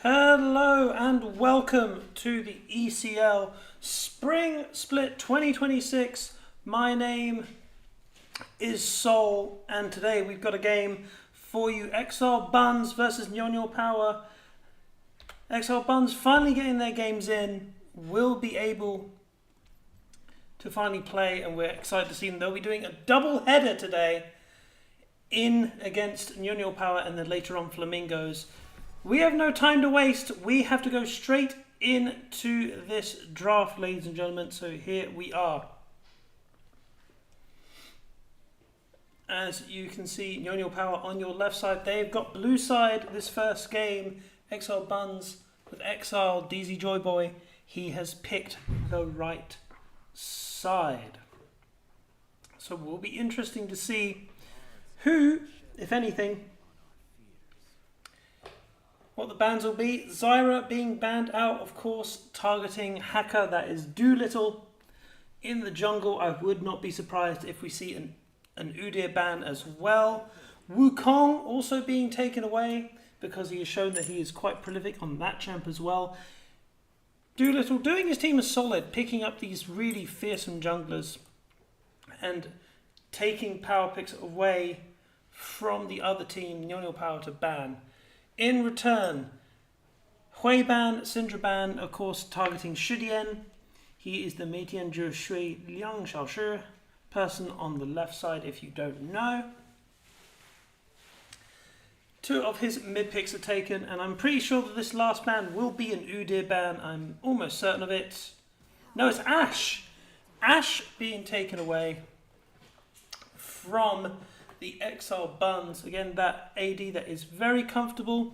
Hello and welcome to the ECL Spring Split 2026. My name is Sol and today we've got a game for you. Exiled Bunz versus NiuNiu Power. Exiled Bunz finally getting their games in, will be able to finally play, and we're excited to see them. They'll be doing a double header today in against NiuNiu Power and then later on Flamingos. We have no time to waste. We have to go straight into this draft, ladies and gentlemen. So here we are. As you can see, NiuNiu Power on your left side. They've got blue side this first game. Exiled Bunz with Exile, DZ Joyboy. He has picked the right side. So it will be interesting to see who, if anything, what the bans will be. Zyra being banned out, of course, targeting hacker, that is Doolittle. In the jungle, I would not be surprised if we see an Udyr ban as well. Wukong also being taken away because he has shown that he is quite prolific on that champ as well. Doolittle doing his team a solid, picking up these really fearsome junglers and taking power picks away from the other team, NiuNiu Power, to ban. In return, Hui ban, Syndra ban, of course, targeting Shidian. He is the Meitian Zhe Shui Liang Xiaoshi person on the left side, if you don't know. Two of his mid picks are taken, and I'm pretty sure that this last ban will be an Udyr ban. I'm almost certain of it. No, it's Ashe. Ashe being taken away from the Exiled Bunz. Again, that AD that is very comfortable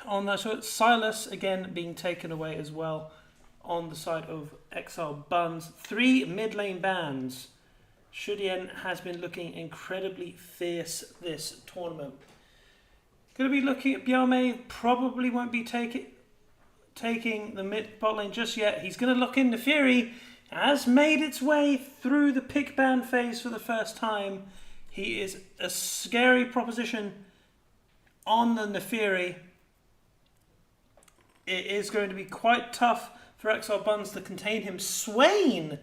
on that. So Silas again being taken away as well on the side of Exiled Bunz. 3 mid lane bans. Shidian has been looking incredibly fierce this tournament. Going to be looking at Biame. Probably won't be taking the mid bot lane just yet. He's going to lock in the Fury. Has made its way through the pick ban phase for the first time. He is a scary proposition on the Neferi. It is going to be quite tough for Exiled Bunz to contain him. Swain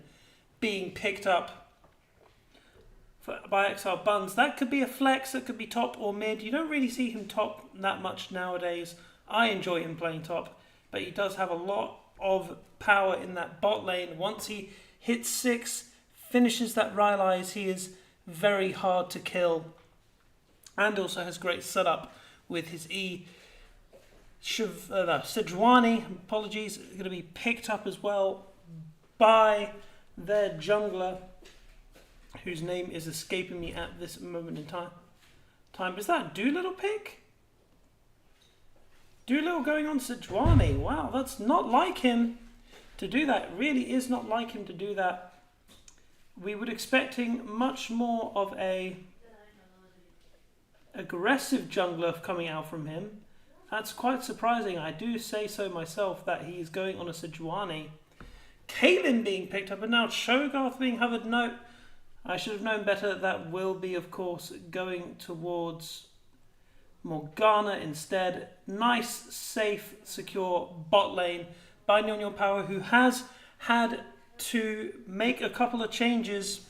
being picked up by Exiled Bunz. That could be a flex, that could be top or mid. You don't really see him top that much nowadays. I enjoy him playing top, but he does have a lot of power in that bot lane. Once he hits 6, finishes that Rylai's, he is very hard to kill. and also has great setup with his Sejuani, apologies, going to be picked up as well by their jungler, whose name is escaping me at this moment in time. Is that Doolittle pick? Doolittle going on Sejuani. Wow, that's not like him to do that. It really is not like him to do that. We were expecting much more of a aggressive jungler coming out from him. That's quite surprising. I do say so myself that he is going on a Sejuani. Caitlyn being picked up, and now Cho'Gath being hovered. No, I should have known better. That will be, of course, going towards Morgana instead. Nice, safe, secure bot lane by NiuNiu Power, who has had to make a couple of changes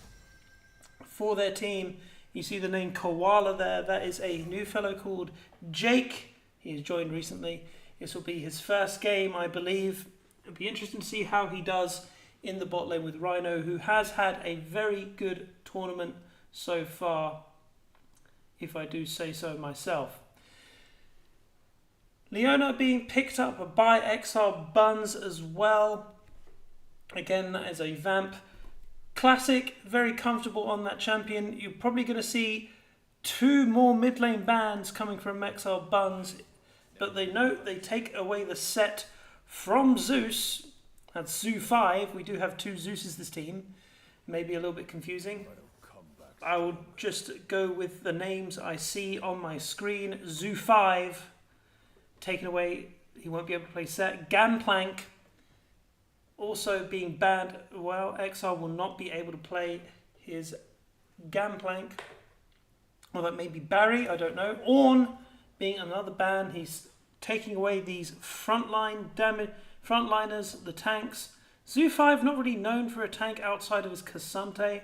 for their team. You see the name Koala there. That is a new fellow called Jake. He's joined recently. This will be his first game, I believe. It'll be interesting to see how he does in the bot lane with Rhino, who has had a very good tournament so far, if I do say so myself. Leona being picked up by Exiled Bunz as well. Again, that is a Vamp. Classic, very comfortable on that champion. You're probably going to see 2 more mid lane bans coming from Exiled Bunz, but they note they take away the set from Zeus. That's Zoo 5. We do have 2 Zeuses this team. Maybe a little bit confusing. I will just go with the names I see on my screen. Zoo 5 taken away. He won't be able to play set. Gangplank also being banned. Well, Exile will not be able to play his Gangplank. Well, that may be Barry. I don't know. Ornn being another ban. He's taking away these frontliners, the tanks. Zoo 5 not really known for a tank outside of his Cassante,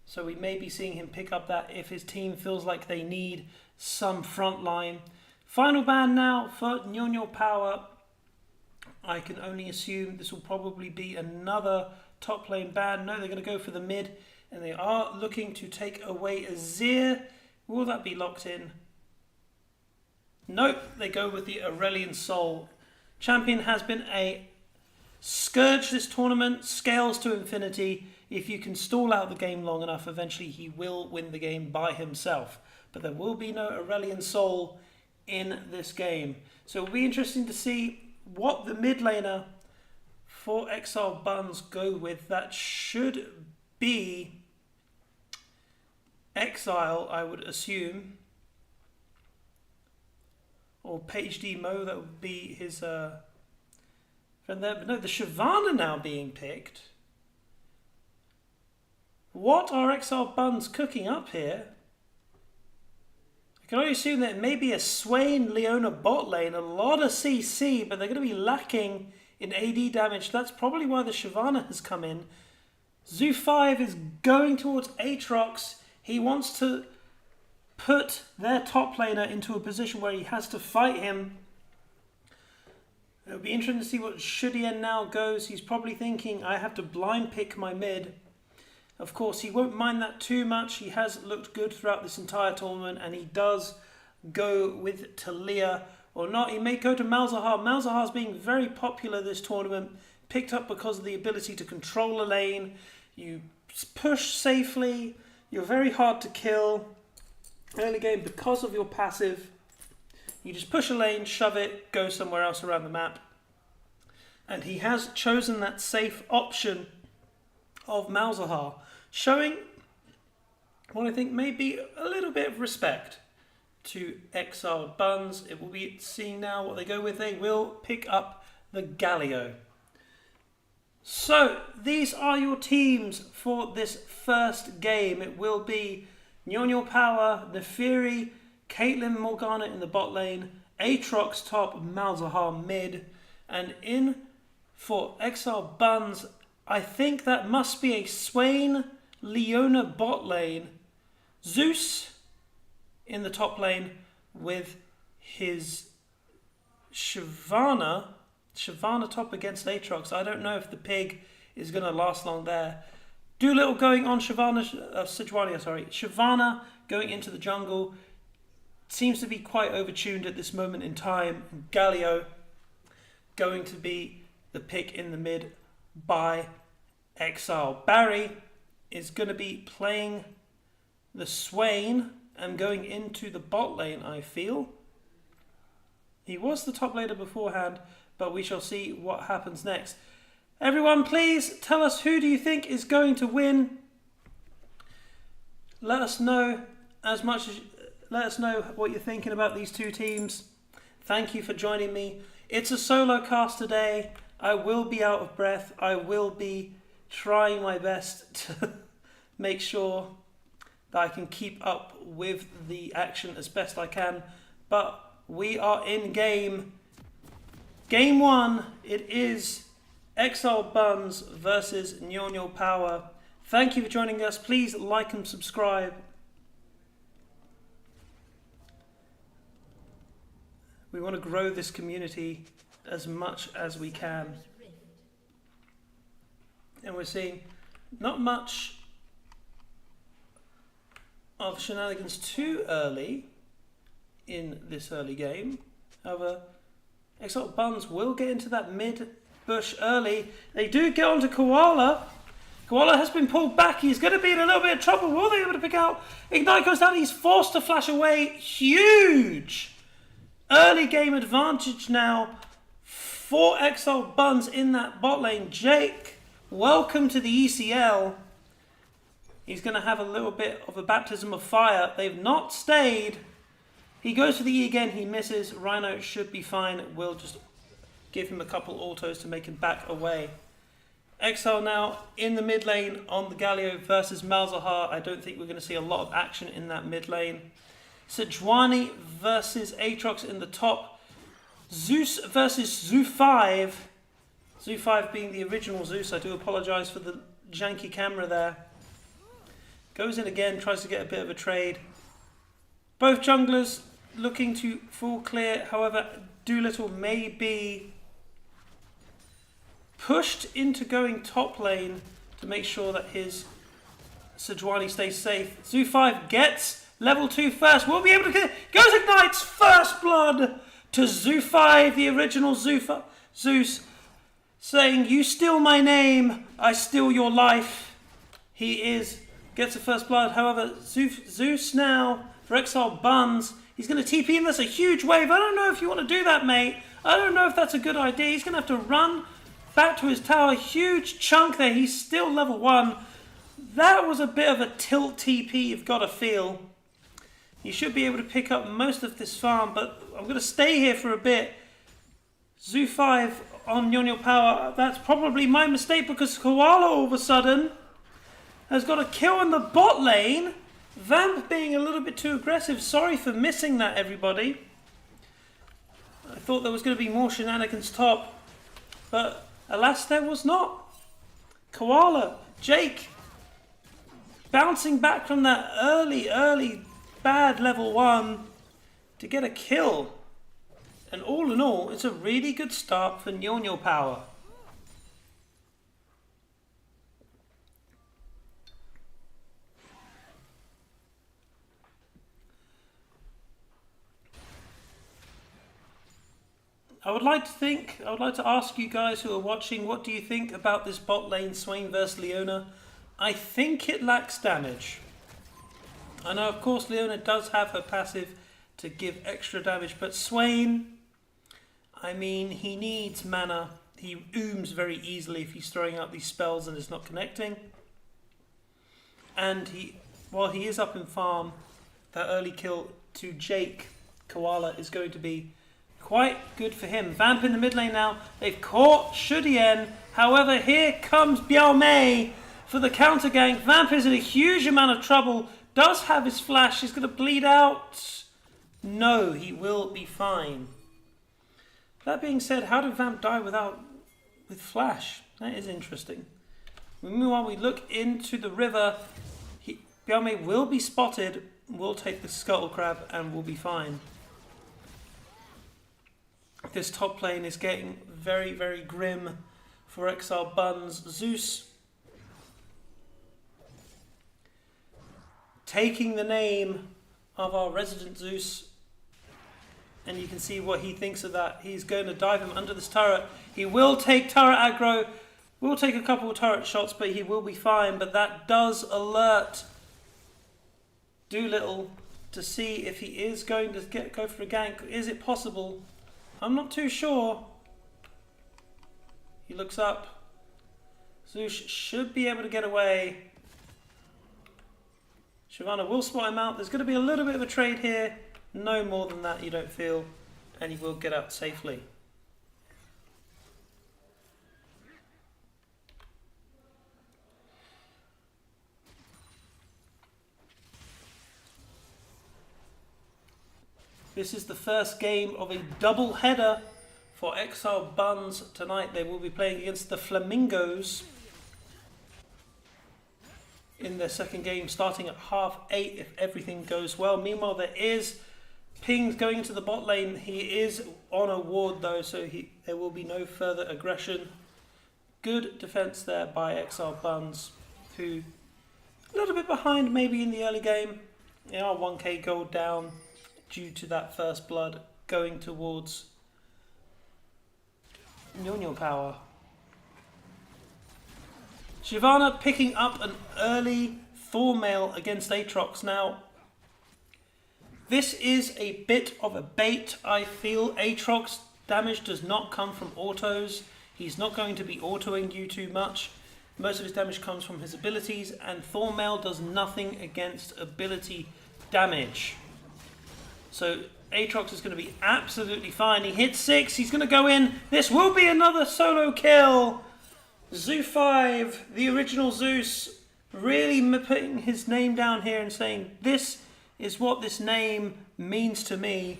so we may be seeing him pick up that if his team feels like they need some frontline. Final ban now for NiuNiu Power. I can only assume this will probably be another top lane ban. No, they're going to go for the mid, and they are looking to take away Azir. Will that be locked in? Nope, they go with the Aurelion Sol. Champion has been a scourge this tournament, scales to infinity. If you can stall out the game long enough, eventually he will win the game by himself. But there will be no Aurelion Sol in this game. So it'll be interesting to see what the mid laner for Exiled Bunz go with. That should be Exile, I would assume. Or Page D Mo, that would be his friend there. But no, the Shyvana now being picked. What are Exiled Bunz cooking up here? I can only assume that it may be a Swain Leona bot lane. A lot of CC, but they're going to be lacking in AD damage. That's probably why the Shyvana has come in. Zoo 5 is going towards Aatrox. He wants to put their top laner into a position where he has to fight him. It'll be interesting to see what Shudien now goes. He's probably thinking, I have to blind pick my mid. Of course, he won't mind that too much. He has looked good throughout this entire tournament, and he does go with Talia or not. He may go to Malzahar. Malzahar's being very popular this tournament, picked up because of the ability to control a lane. You push safely. You're very hard to kill early game because of your passive. You just push a lane, shove it, go somewhere else around the map. And he has chosen that safe option of Malzahar, showing what I think may be a little bit of respect to Exiled Bunz. It will be seeing now what they go with. They will pick up the Galio. So these are your teams for this first game. It will be NiuNiu Power, Nefiri, Caitlyn, Morgana in the bot lane, Aatrox top, Malzahar mid, and in for Exiled Bunz, I think that must be a Swain Leona bot lane, Zeus in the top lane with his Shyvana top against Aatrox. I don't know if the pig is going to last long there. Doolittle going on Shyvana going into the jungle. Seems to be quite overtuned at this moment in time. Galio going to be the pick in the mid by Exile. Barry is going to be playing the Swain and going into the bot lane, I feel. He was the top laner beforehand, but we shall see what happens next. Everyone, please tell us, who do you think is going to win? Let us know let us know what you're thinking about these two teams. Thank you for joining me. It's a solo cast today. I will be out of breath. I will be trying my best to make sure that I can keep up with the action as best I can. But we are in game. Game 1. It is Exiled Bunz versus NiuNiu Power. Thank you for joining us. Please like and subscribe. We want to grow this community as much as we can. And we're seeing not much of shenanigans too early in this early game. However, Exiled Bunz will get into that mid bush early. They do get onto Koala. Koala has been pulled back. He's going to be in a little bit of trouble. Will they be able to pick out? Ignite goes down. He's forced to flash away. Huge early game advantage now for Exiled Bunz in that bot lane. Jake, welcome to the ECL. He's going to have a little bit of a baptism of fire. They've not stayed. He goes for the E again. He misses. Rhino should be fine. We'll just give him a couple autos to make him back away. Exile now in the mid lane on the Galio versus Malzahar. I don't think we're going to see a lot of action in that mid lane. Sejuani versus Aatrox in the top. Zeus versus Zoo5. Zoo5 being the original Zeus. I do apologise for the janky camera there. Goes in again, tries to get a bit of a trade. Both junglers looking to full clear. However, Doolittle may be pushed into going top lane to make sure that his Sejuani stays safe. Zoo5 gets level 2 first. We'll be able to get it. Goes Ignites first blood to Zoo5, the original Zeus, saying, "You steal my name, I steal your life." He gets a first blood. However, Zeus now for Exiled Bunz. He's going to TP in. That's a huge wave. I don't know if you want to do that, mate. I don't know if that's a good idea. He's going to have to run back to his tower. Huge chunk there. He's still level 1. That was a bit of a tilt TP, you've got to feel. You should be able to pick up most of this farm, but I'm going to stay here for a bit. Zoo5 on NiuNiu Power. That's probably my mistake because Koala all of a sudden has got a kill in the bot lane. Vamp being a little bit too aggressive. Sorry for missing that, everybody. I thought there was going to be more shenanigans top, but alas, there was not. Koala, Jake, bouncing back from that early bad level 1 to get a kill. And all in all, it's a really good start for NiuNiu Power. I would like to ask you guys who are watching, what do you think about this bot lane Swain versus Leona? I think it lacks damage. I know, of course, Leona does have her passive to give extra damage, but Swain, I mean, he needs mana. He ooms very easily if he's throwing out these spells and is not connecting. And while he is up in farm, that early kill to Jake, Koala, is going to be quite good for him. Vamp in the mid lane now. They've caught Shudien. However, here comes Biao Mei for the counter gank. Vamp is in a huge amount of trouble. Does have his flash. He's going to bleed out. No, he will be fine. That being said, how did Vamp die with flash? That is interesting. Meanwhile, we look into the river. Biao Mei will be spotted. We'll take the Scuttle Crab and we'll be fine. This top lane is getting very, very grim for Exiled Bunz. Zeus taking the name of our resident Zeus. And you can see what he thinks of that. He's going to dive him under this turret. He will take turret aggro. Will take a couple of turret shots, but he will be fine. But that does alert Doolittle to see if he is going to go for a gank. Is it possible? I'm not too sure. He looks up. Zeus should be able to get away. Shyvana will spot him out. There's going to be a little bit of a trade here. No more than that, you don't feel. And he will get out safely. This is the first game of a double header for Exiled Bunz tonight. They will be playing against the Flamingos in their second game, starting at 8:30 if everything goes well. Meanwhile, there is pings going into the bot lane. He is on a ward though, so there will be no further aggression. Good defense there by Exiled Bunz, who a little bit behind maybe in the early game. They are 1k gold down due to that first blood going towards NiuNiu Power. Shyvana picking up an early Thormail against Aatrox. Now, this is a bit of a bait, I feel. Aatrox damage does not come from autos. He's not going to be autoing you too much. Most of his damage comes from his abilities, and Thormail does nothing against ability damage. So Aatrox is going to be absolutely fine. He hits 6. He's going to go in. This will be another solo kill. Zoo5, the original Zeus, really putting his name down here and saying, this is what this name means to me.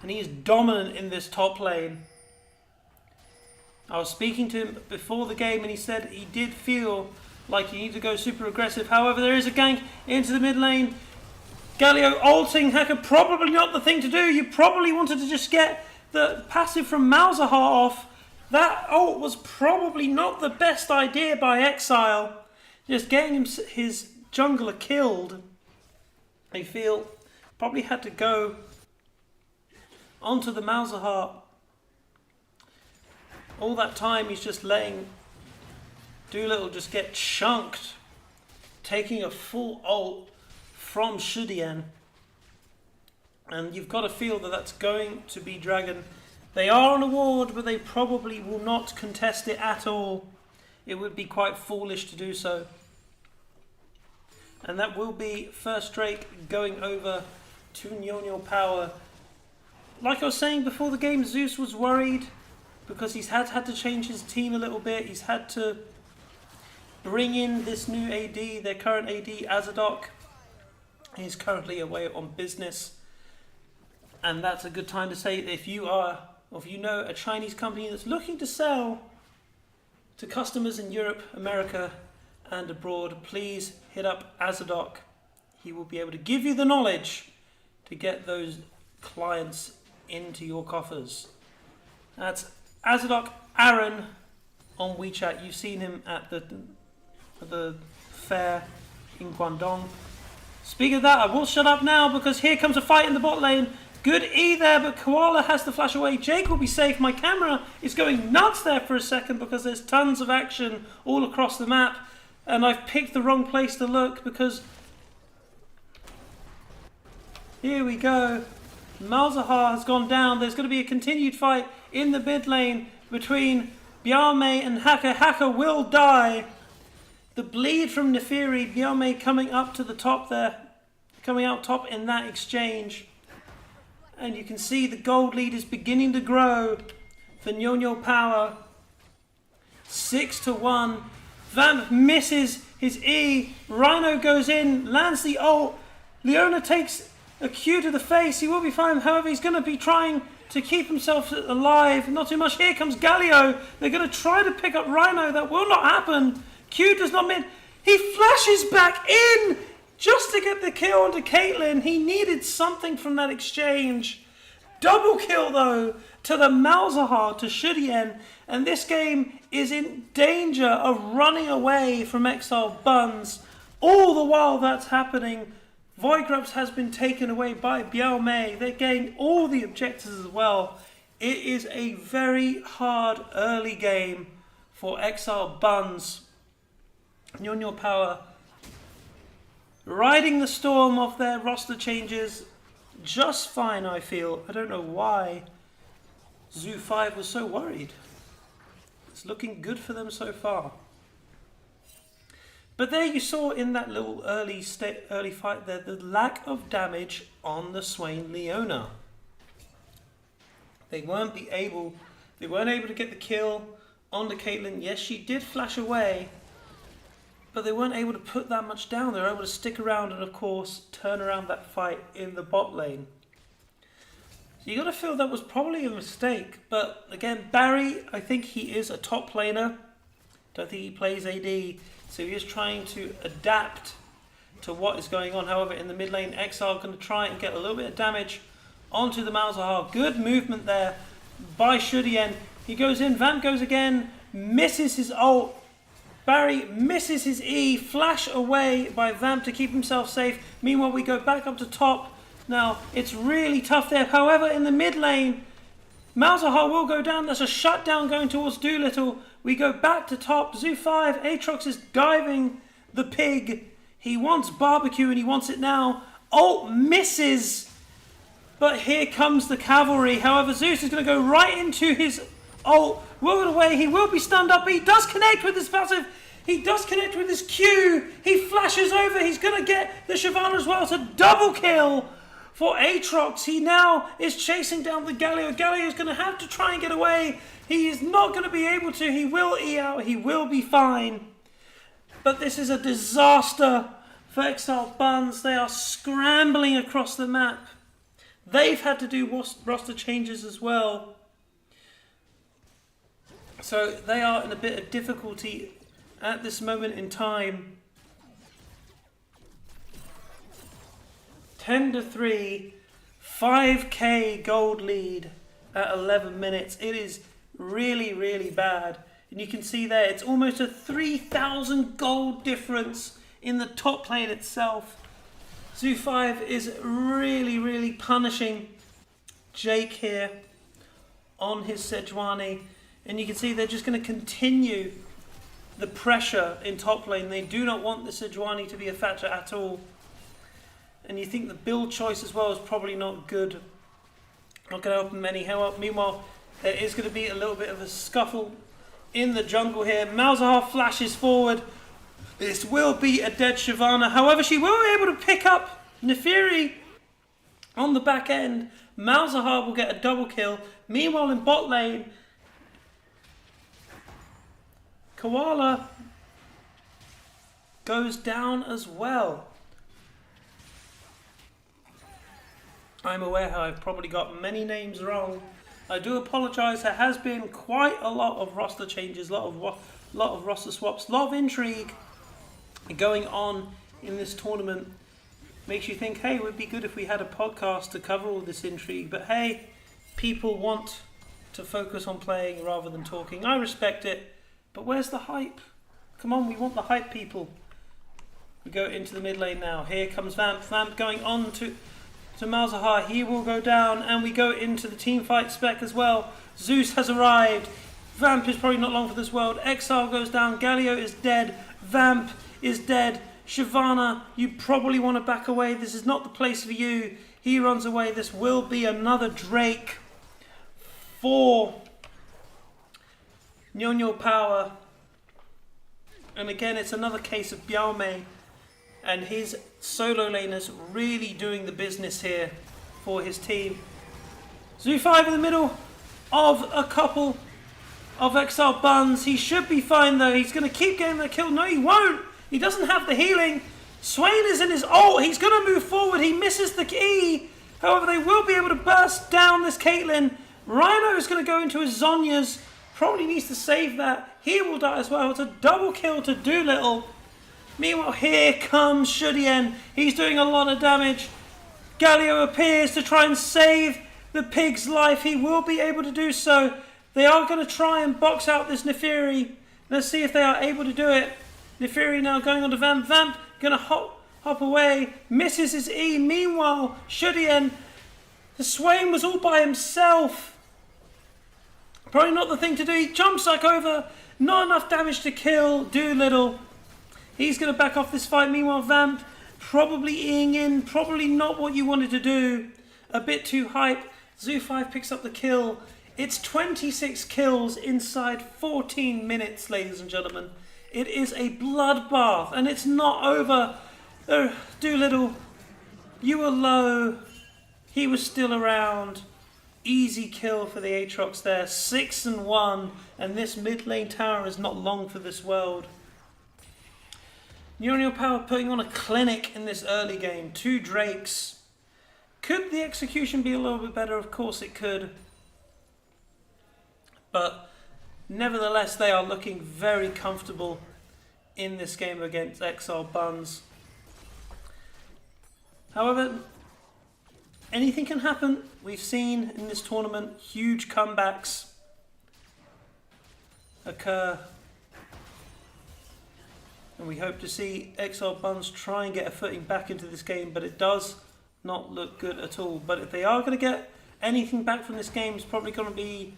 And he is dominant in this top lane. I was speaking to him before the game and he said he did feel like you need to go super aggressive. However, there is a gank into the mid lane. Galio ulting Hacker, probably not the thing to do. You probably wanted to just get the passive from Malzahar off. That ult was probably not the best idea by Exile. Just getting his jungler killed. I feel probably had to go onto the Malzahar. All that time he's just letting Doolittle just get chunked. Taking a full ult from Shudien, and you've got to feel that that's going to be Dragon. They are on a ward, but they probably will not contest it at all. It would be quite foolish to do so. And that will be first Drake going over to NiuNiu Power. Like I was saying before the game, Zeus was worried because he's had to change his team a little bit. He's had to bring in this new AD, their current AD, Azadok. He's currently away on business, and that's a good time to say if you know a Chinese company that's looking to sell to customers in Europe, America, and abroad, please hit up Azadok. He will be able to give you the knowledge to get those clients into your coffers. That's Azadok Aaron on WeChat. You've seen him at the fair in Guangdong. Speaking of that, I will shut up now because here comes a fight in the bot lane. Good E there, but Koala has to flash away. Jake will be safe. My camera is going nuts there for a second because there's tons of action all across the map. And I've picked the wrong place to look because... Here we go. Malzahar has gone down. There's going to be a continued fight in the mid lane between Biame and Hacker. Hacker will die. The bleed from Nefiri, Biame coming up to the top there. Coming out top in that exchange. And you can see the gold lead is beginning to grow for NiuNiu Power. 6-1. Vamp misses his E. Rhino goes in, lands the ult. Leona takes a Q to the face. He will be fine. However, he's going to be trying to keep himself alive. Not too much. Here comes Galio. They're going to try to pick up Rhino. That will not happen. Q does not mean. He flashes back in just to get the kill onto Caitlyn. He needed something from that exchange. Double kill though to the Malzahar, to Shudien. And this game is in danger of running away from Exiled Bunz. All the while that's happening, Voigrubs has been taken away by Biaomei. They gain all the objectives as well. It is a very hard early game for Exiled Bunz. NiuNiu Power riding the storm of their roster changes just fine, I feel. I don't know why Zoo5 was so worried. It's looking good for them so far. But there you saw in that little early fight there the lack of damage on the Swain Leona. They weren't able to get the kill on the Caitlyn. Yes, she did flash away, but they weren't able to put that much down. They were able to stick around and, of course, turn around that fight in the bot lane. So you got to feel that was probably a mistake. But again, Barry, I think he is a top laner. Don't think he plays AD, so he is trying to adapt to what is going on. However, in the mid lane, Exile going to try and get a little bit of damage onto the Malzahar. Good movement there by Shudien. He goes in, Vamp goes again, misses his ult. Barry misses his E, flash away by Vamp to keep himself safe. Meanwhile, we go back up to top. Now, it's really tough there. However, in the mid lane, Malzahar will go down. There's a shutdown going towards Doolittle. We go back to top. Zoo5, Aatrox is diving the pig. He wants barbecue and he wants it now. Ult misses. But here comes the cavalry. However, Zeus is going to go right into his ult. Will get away. He will be stunned up. But he does connect with his passive. He does connect with his Q. He flashes over. He's going to get the Shyvana as well. It's a double kill for Aatrox. He now is chasing down the Galio. Galio is going to have to try and get away. He is not going to be able to. He will E out. He will be fine. But this is a disaster for Exiled Bunz. They are scrambling across the map. They've had to do roster changes as well. So they are in a bit of difficulty at this moment in time. 10-3, 5k gold lead at 11 minutes. It is really, really bad. And you can see there, it's almost a 3,000 gold difference in the top lane itself. Zoo5 is really, really punishing Jake here on his Sejuani. And you can see they're just going to continue the pressure in top lane. They do not want the Sejuani to be a factor at all. And you think the build choice as well is probably not good. Not going to help them any. Meanwhile, there is going to be a little bit of a scuffle in the jungle here. Malzahar flashes forward. This will be a dead Shyvana. However, she will be able to pick up Nefiri on the back end. Malzahar will get a double kill. Meanwhile, in bot lane, Koala goes down as well. I'm aware how I've probably got many names wrong. I do apologise. There has been quite a lot of roster changes, a lot of roster swaps, a lot of intrigue going on in this tournament. Makes you think, hey, it would be good if we had a podcast to cover all this intrigue. But hey, people want to focus on playing rather than talking. I respect it. But where's the hype? Come on, we want the hype, people. We go into the mid lane now. Here comes Vamp. Vamp going on to Malzahar. He will go down, and we go into the team fight spec as well. Zeus has arrived. Vamp is probably not long for this world. Exile goes down. Galio is dead. Vamp is dead. Shyvana, you probably want to back away. This is not the place for you. He runs away. This will be another Drake for NiuNiu Power. And again, it's another case of Biaomei and his solo laners really doing the business here for his team. Zoo5 in the middle of a couple of Exiled Bunz. He should be fine though. He's going to keep getting that kill. No, he won't. He doesn't have the healing. Swain is in his ult. He's going to move forward. He misses the key. However, they will be able to burst down this Caitlyn. Rhino is going to go into his Zhonya's. Probably needs to save that. He will die as well. It's a double kill to Doolittle. Meanwhile, here comes Shudien. He's doing a lot of damage. Galio appears to try and save the pig's life. He will be able to do so. They are going to try and box out this Nefiri. Let's see if they are able to do it. Nefiri now going on to Vamp. Vamp gonna hop away, misses his E. Meanwhile, Shudien, the Swain was all by himself. Probably not the thing to do. He jumps like over, not enough damage to kill Doolittle. He's gonna back off this fight. Meanwhile, Vamp probably eating in, probably not what you wanted to do. A bit too hype. Zoo5 picks up the kill. It's 26 kills inside 14 minutes, ladies and gentlemen. It is a bloodbath, and it's not over. Doolittle, you were low. He was still around. Easy kill for the Aatrox there. 6-1, and this mid lane tower is not long for this world. NiuNiu Power putting on a clinic in this early game. 2 Drakes. Could the execution be a little bit better? Of course it could. But nevertheless, they are looking very comfortable in this game against Exiled Bunz. However, anything can happen. We've seen in this tournament huge comebacks occur. And we hope to see Exiled Bunz try and get a footing back into this game, but it does not look good at all. But if they are going to get anything back from this game, it's probably going to be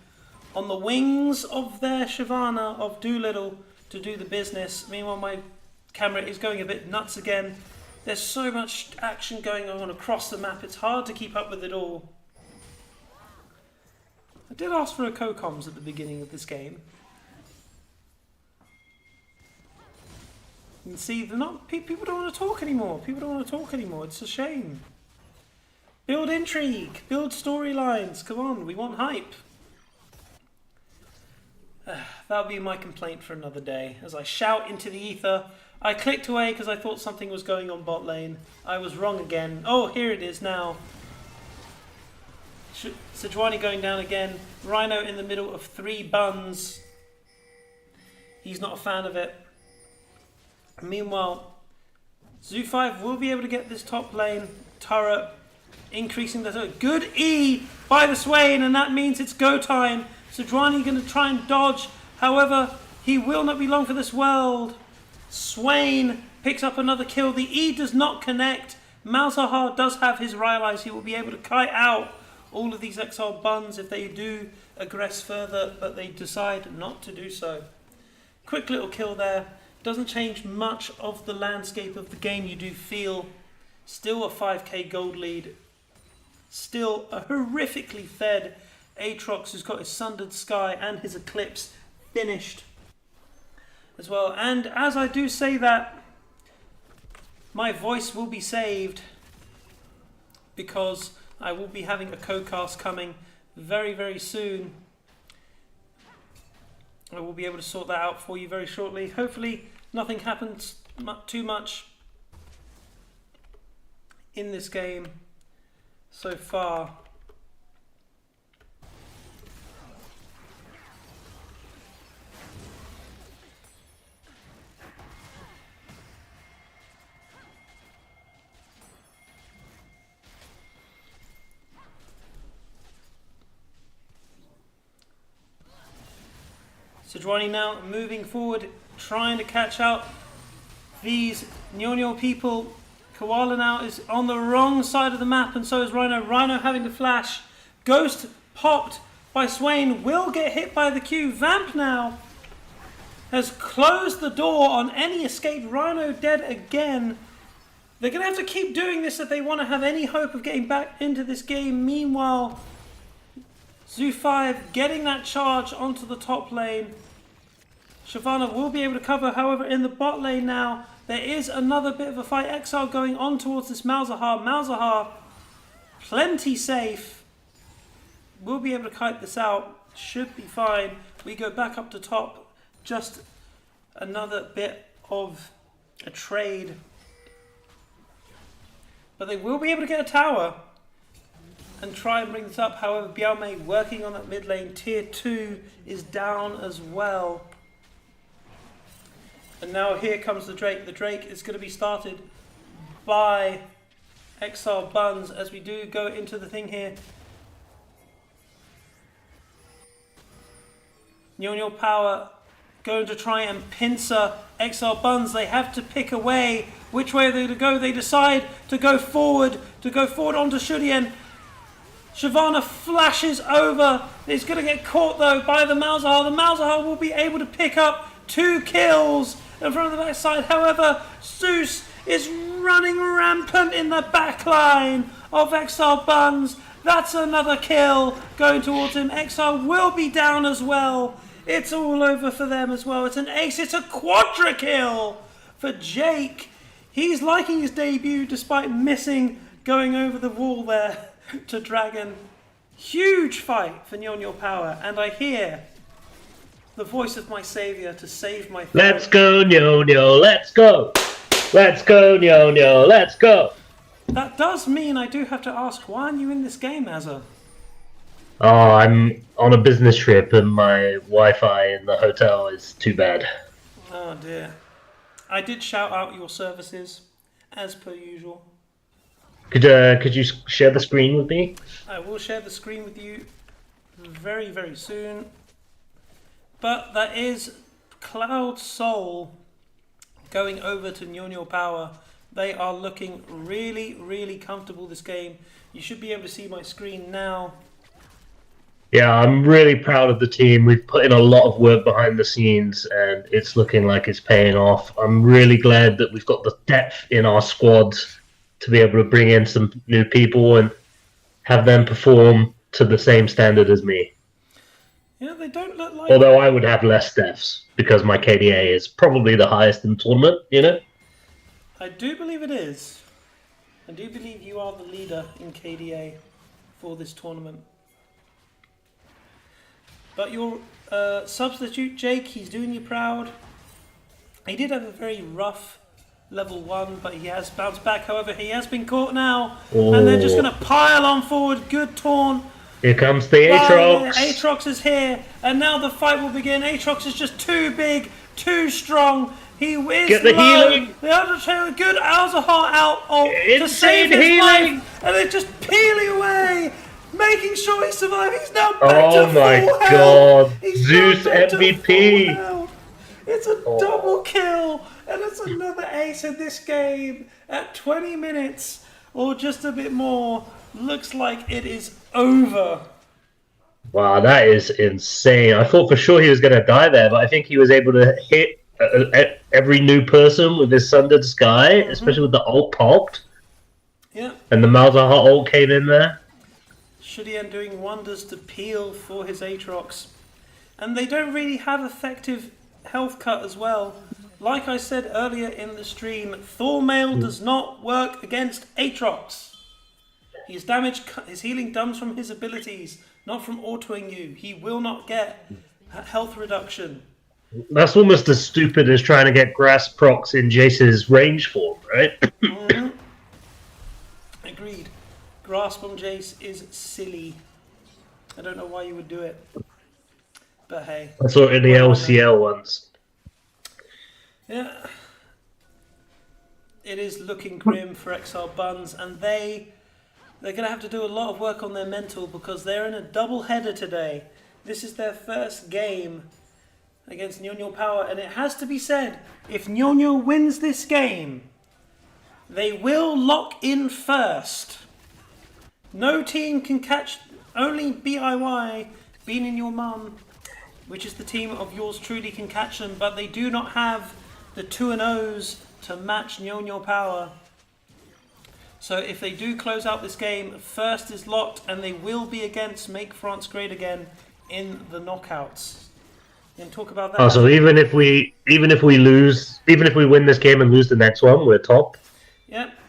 on the wings of their Shyvana, of Doolittle, to do the business. Meanwhile, my camera is going a bit nuts again. There's so much action going on across the map, it's hard to keep up with it all. I did ask for a co-coms at the beginning of this game. And see, they're not, people don't want to talk anymore. People don't want to talk anymore. It's a shame. Build intrigue. Build storylines. Come on, we want hype. That'll be my complaint for another day. As I shout into the ether, I clicked away because I thought something was going on bot lane. I was wrong again. Oh, here it is now. Sejuani going down again. Rhino in the middle of 3 buns. He's not a fan of it. Meanwhile, Zoo5 will be able to get this top lane turret, increasing the good E by the Swain, and that means it's go time. Sejuani going to try and dodge. However, he will not be long for this world. Swain picks up another kill. The E does not connect. Malzahar does have his Rylai's. He will be able to kite out all of these Exiled Bunz if they do aggress further, but they decide not to do so. Quick little kill there. Doesn't change much of the landscape of the game. You do feel still a 5k gold lead. Still a horrifically fed Aatrox who's got his Sundered Sky and his Eclipse finished as well. And as I do say that, my voice will be saved because I will be having a co-cast coming very, very soon. I will be able to sort that out for you very shortly. Hopefully nothing happens too much in this game so far. Sejuani now moving forward, trying to catch out these NiuNiu people. Koala now is on the wrong side of the map, and so is Rhino. Rhino having to flash. Ghost popped by Swain, will get hit by the Q. Vamp now has closed the door on any escape. Rhino dead again. They're going to have to keep doing this if they want to have any hope of getting back into this game. Meanwhile, Zoo5 getting that charge onto the top lane. Shyvana will be able to cover. However, in the bot lane now, there is another bit of a fight. Exile going on towards this Malzahar. Malzahar, plenty safe. We'll be able to kite this out. Should be fine. We go back up to top. Just another bit of a trade. But they will be able to get a tower and try and bring this up. However, Biaomei working on that mid lane. Tier 2 is down as well. And now here comes the Drake. The Drake is going to be started by Exiled Bunz as we do go into the thing here. NiuNiu Power going to try and pincer Exiled Bunz. They have to pick a way. Which way are they to go? They decide to go forward onto Shudien. Shyvana flashes over. He's going to get caught though by the Malzahar. The Malzahar will be able to pick up 2 kills in front of the backside. However, Zeus is running rampant in the backline of Exiled Bunz. That's another kill going towards him. Exile will be down as well. It's all over for them as well. It's an ace. It's a quadra kill for Jake. He's liking his debut despite missing going over the wall there to Dragon. Huge fight for NiuNiu Power. And I hear the voice of my saviour to save my throat. Let's go, NiuNiu. Let's go. Let's go, NiuNiu. Let's go. That does mean I do have to ask, why aren't you in this game, Azza? Oh, I'm on a business trip and my Wi-Fi in the hotel is too bad. Oh dear. I did shout out your services, as per usual. Could you share the screen with me? I will share the screen with you very, very soon. But that is Cloud Soul going over to NiuNiu Power. They are looking really, really comfortable this game. You should be able to see my screen now. Yeah, I'm really proud of the team. We've put in a lot of work behind the scenes and it's looking like it's paying off. I'm really glad that we've got the depth in our squad to be able to bring in some new people and have them perform to the same standard as me. Yeah, they don't look like... Although I would have less deaths because my KDA is probably the highest in the tournament, you know? I do believe it is. I do believe you are the leader in KDA for this tournament. But your substitute, Jake, he's doing you proud. He did have a very rough level 1, but he has bounced back. However, he has been caught now. Oh. And they're just going to pile on forward. Good taunt. Here comes the Aatrox. Aatrox is here. And now the fight will begin. Aatrox is just too big, too strong. He is Get the low. healing. The Undertaker, good Malzahar out to save his healing. life. And they're just peeling away. Making sure he survives. He's now back to full my health. God. He's Zeus now back to MVP. full health. It's a double kill. And it's another ace in this game at 20 minutes or just a bit more. Looks like it is over. Wow, that is insane. I thought for sure he was going to die there, but I think he was able to hit every new person with his Sundered Sky, especially with the ult popped. Yeah. And the Malzahar ult came in there. Shudien doing wonders to peel for his Aatrox. And they don't really have effective health cut as well. Like I said earlier in the stream, Thormail does not work against Aatrox. His damage, his healing comes from his abilities, not from autoing you. He will not get health reduction. That's almost as stupid as trying to get grass procs in Jace's range form, right? Agreed. Grasp on Jace is silly. I don't know why you would do it. But hey. I saw it in the LCL ones. Yeah. It is looking grim for Exiled Bunz, and they're going to have to do a lot of work on their mental because they're in a double header today. This is their first game against NiuNiu Power, and it has to be said, if NiuNiu wins this game, they will lock in first. No team can catch, only BIY, Being in Your Mum, which is the team of yours truly, can catch them, but they do not have the 2-0s to match NiuNiu Power. So if they do close out this game, first is locked, and they will be against Make France Great Again in the knockouts. You can talk about that. Oh, so even if we win this game and lose the next one, we're top. Yep.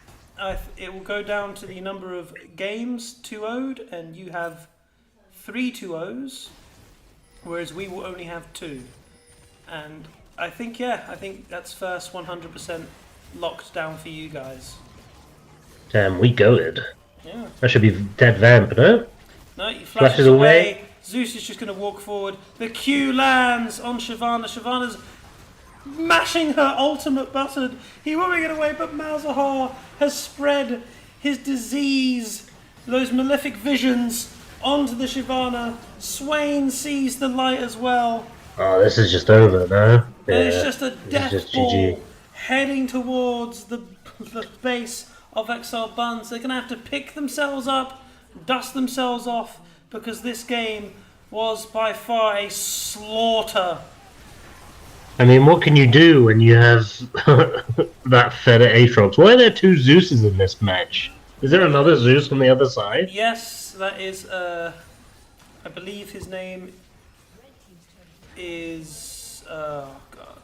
It will go down to the number of games 2-0'd, and you have 3 2-0s, whereas we will only have 2. And I think that's first 100% locked down for you guys. Damn, we goated. Yeah. That should be dead vamp, no? No, he flashes away. Zeus is just going to walk forward. The Q lands on Shyvana. Shyvana's mashing her ultimate button. He won't get away, but Malzahar has spread his disease, those malefic visions, onto the Shyvana. Swain sees the light as well. Oh, this is just over, no? And it's Yeah, just a this is death just GG. ball heading towards the base of Exiled Bunz. They're going to have to pick themselves up, dust themselves off, because this game was by far a slaughter. I mean, what can you do when you have that fed at Aatrox? Why are there two Zeuses in this match? Is there another Zeus on the other side? Yes, that is, I believe his name is, oh god,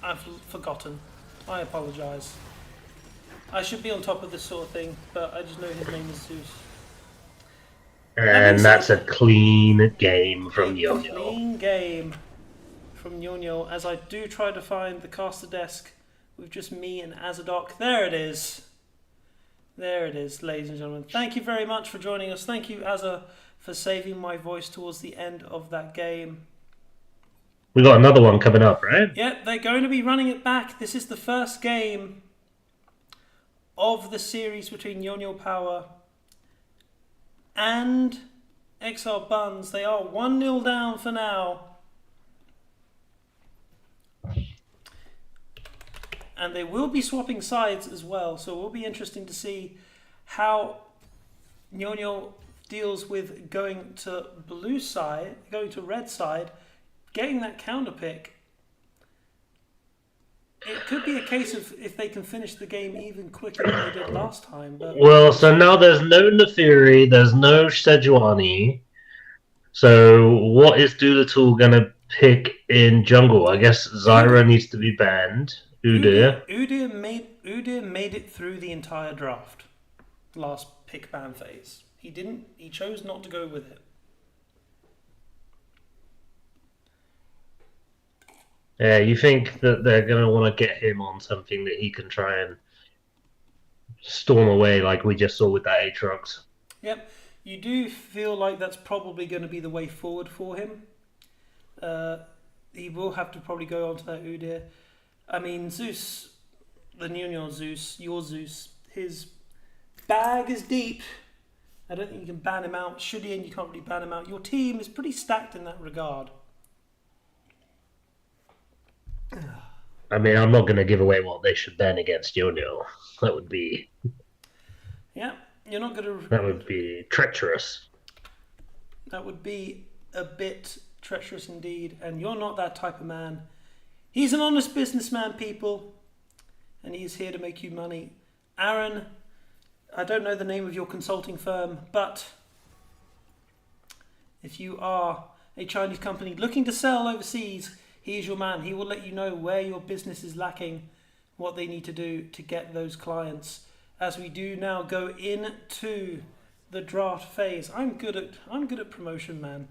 I've forgotten. I apologise. I should be on top of this sort of thing, but I just know his name is Zeus. And that's a clean game A from NiuNiu. clean game from NiuNiu, as I do try to find the caster desk with just me and Azadok. There it is. There it is, ladies and gentlemen. Thank you very much for joining us. Thank you, Azza, for saving my voice towards the end of that game. We got another one coming up, right? Yep, they're going to be running it back. This is the first game of the series between NiuNiu Power and Exiled Bunz. They are 1-0 down for now. And they will be swapping sides as well, so it will be interesting to see how NiuNiu deals with going to blue side, going to red side, getting that counter pick. It could be a case of if they can finish the game even quicker than they did last time. But well, so now there's no Nefiri, there's no Sejuani. So what is Doolittle gonna pick in jungle? I guess Zyra needs to be banned. Udyr. Udyr made it through the entire draft. Last pick ban phase. He chose not to go with it. Yeah, you think that they're gonna want to get him on something that he can try and storm away like we just saw with that Aatrox. Yep. You do feel like that's probably going to be the way forward for him. He will have to probably go onto that Udyr. I mean, Zeus, the NiuNiu Zeus, your Zeus, his bag is deep. I don't think you can ban him out. Shudian, you can't really ban him out. Your team is pretty stacked in that regard. I mean, I'm not going to give away what they should ban against NiuNiu. That would be... Yeah, you're not going to... That would be treacherous. That would be a bit treacherous indeed, and you're not that type of man. He's an honest businessman, people, and he's here to make you money. Aaron, I don't know the name of your consulting firm, but if you are a Chinese company looking to sell overseas, he is your man. He will let you know where your business is lacking, what they need to do to get those clients. As we do now go into the draft phase. I'm good at promotion, man.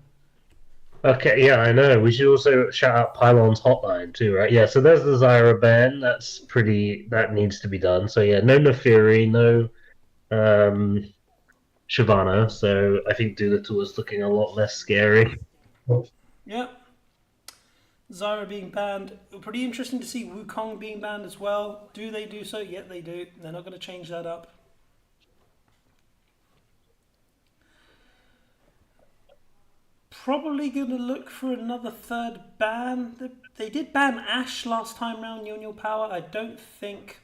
Okay, yeah, I know. We should also shout out Pylon's hotline too, right? Yeah, so there's the Zyra ban. That needs to be done. So yeah, no Nefiri, no Shyvana. So I think Doolittle is looking a lot less scary. Yep. Zyra being banned. Pretty interesting to see Wukong being banned as well. Do they do so? Yeah, they do. They're not going to change that up. Probably going to look for another third ban. They did ban Ashe last time round, NiuNiu Power. I don't think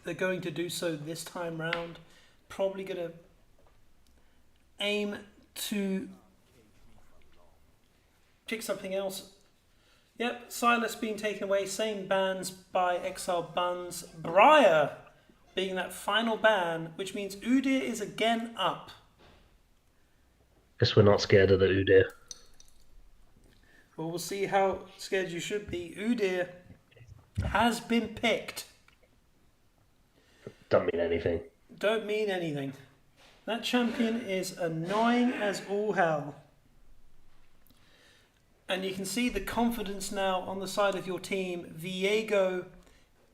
they're going to do so this time round. Probably going to aim to pick something else. Yep, Silas being taken away. Same bans by Exiled Bunz. Briar being that final ban, which means Udyr is again up. Guess we're not scared of the Udyr. Well, we'll see how scared you should be. Udyr has been picked. Don't mean anything. Don't mean anything. That champion is annoying as all hell. And you can see the confidence now on the side of your team. Viego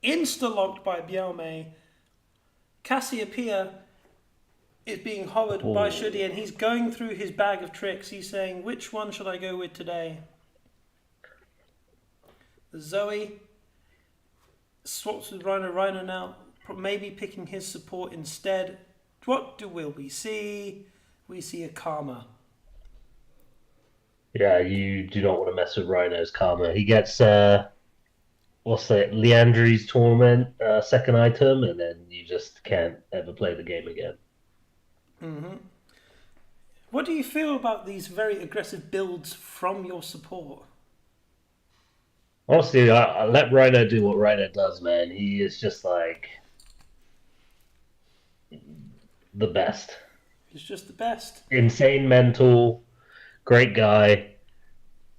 insta-locked by Biaume. Cassiopeia is being hovered by Shudi, and he's going through his bag of tricks. He's saying, which one should I go with today? Zoe swaps with Rhino. Rhino now maybe picking his support instead. What will we see? We see a Karma. Yeah, you do not want to mess with Rhino's karma. He gets what's it, Leandri's tournament second item, and then you just can't ever play the game again. What do you feel about these very aggressive builds from your support? Honestly, I let Rhino do what Rhino does, man. He is just like the best. He's just the best. Insane mental, great guy.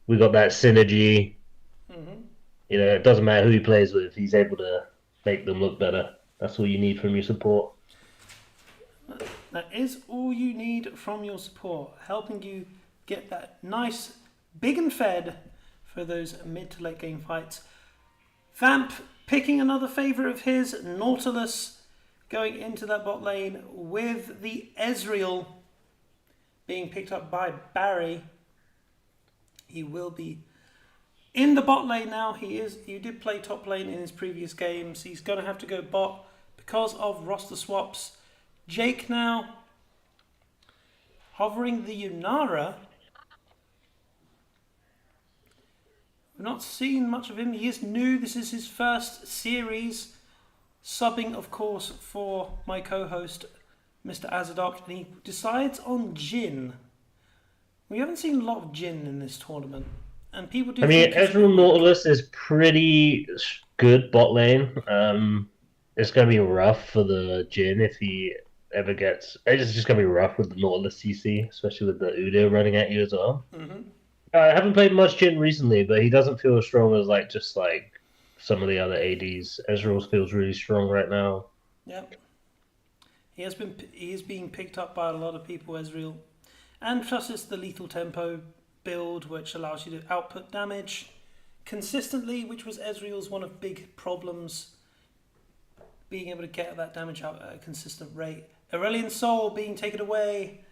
We got that synergy. You know, it doesn't matter who he plays with, he's able to make them look better. That's all you need from your support. That is all you need from your support, helping you get that nice, big and fed for those mid to late game fights. Vamp picking another favourite of his, Nautilus, going into that bot lane with the Ezreal being picked up by Barry. He will be in the bot lane now. He did play top lane in his previous games. He's going to have to go bot because of roster swaps. Jake now hovering the Yunara. We've not seen much of him. He is new. This is his first series. Subbing, of course, for my co-host, Mr. Azadok. And he decides on Jhin. We haven't seen a lot of Jhin in this tournament. And people do. I mean, Ezreal Nautilus is pretty good bot lane. It's going to be rough for the Jhin if he ever gets. It's just going to be rough with the Nautilus CC, especially with the Udyr running at you as well. I haven't played much Jhin recently, but he doesn't feel as strong as just some of the other ADs. Ezreal feels really strong right now. Yep. He is being picked up by a lot of people, Ezreal. And plus it's the lethal tempo build, which allows you to output damage consistently, which was Ezreal's one of big problems, being able to get that damage out at a consistent rate. Aurelion Soul being taken away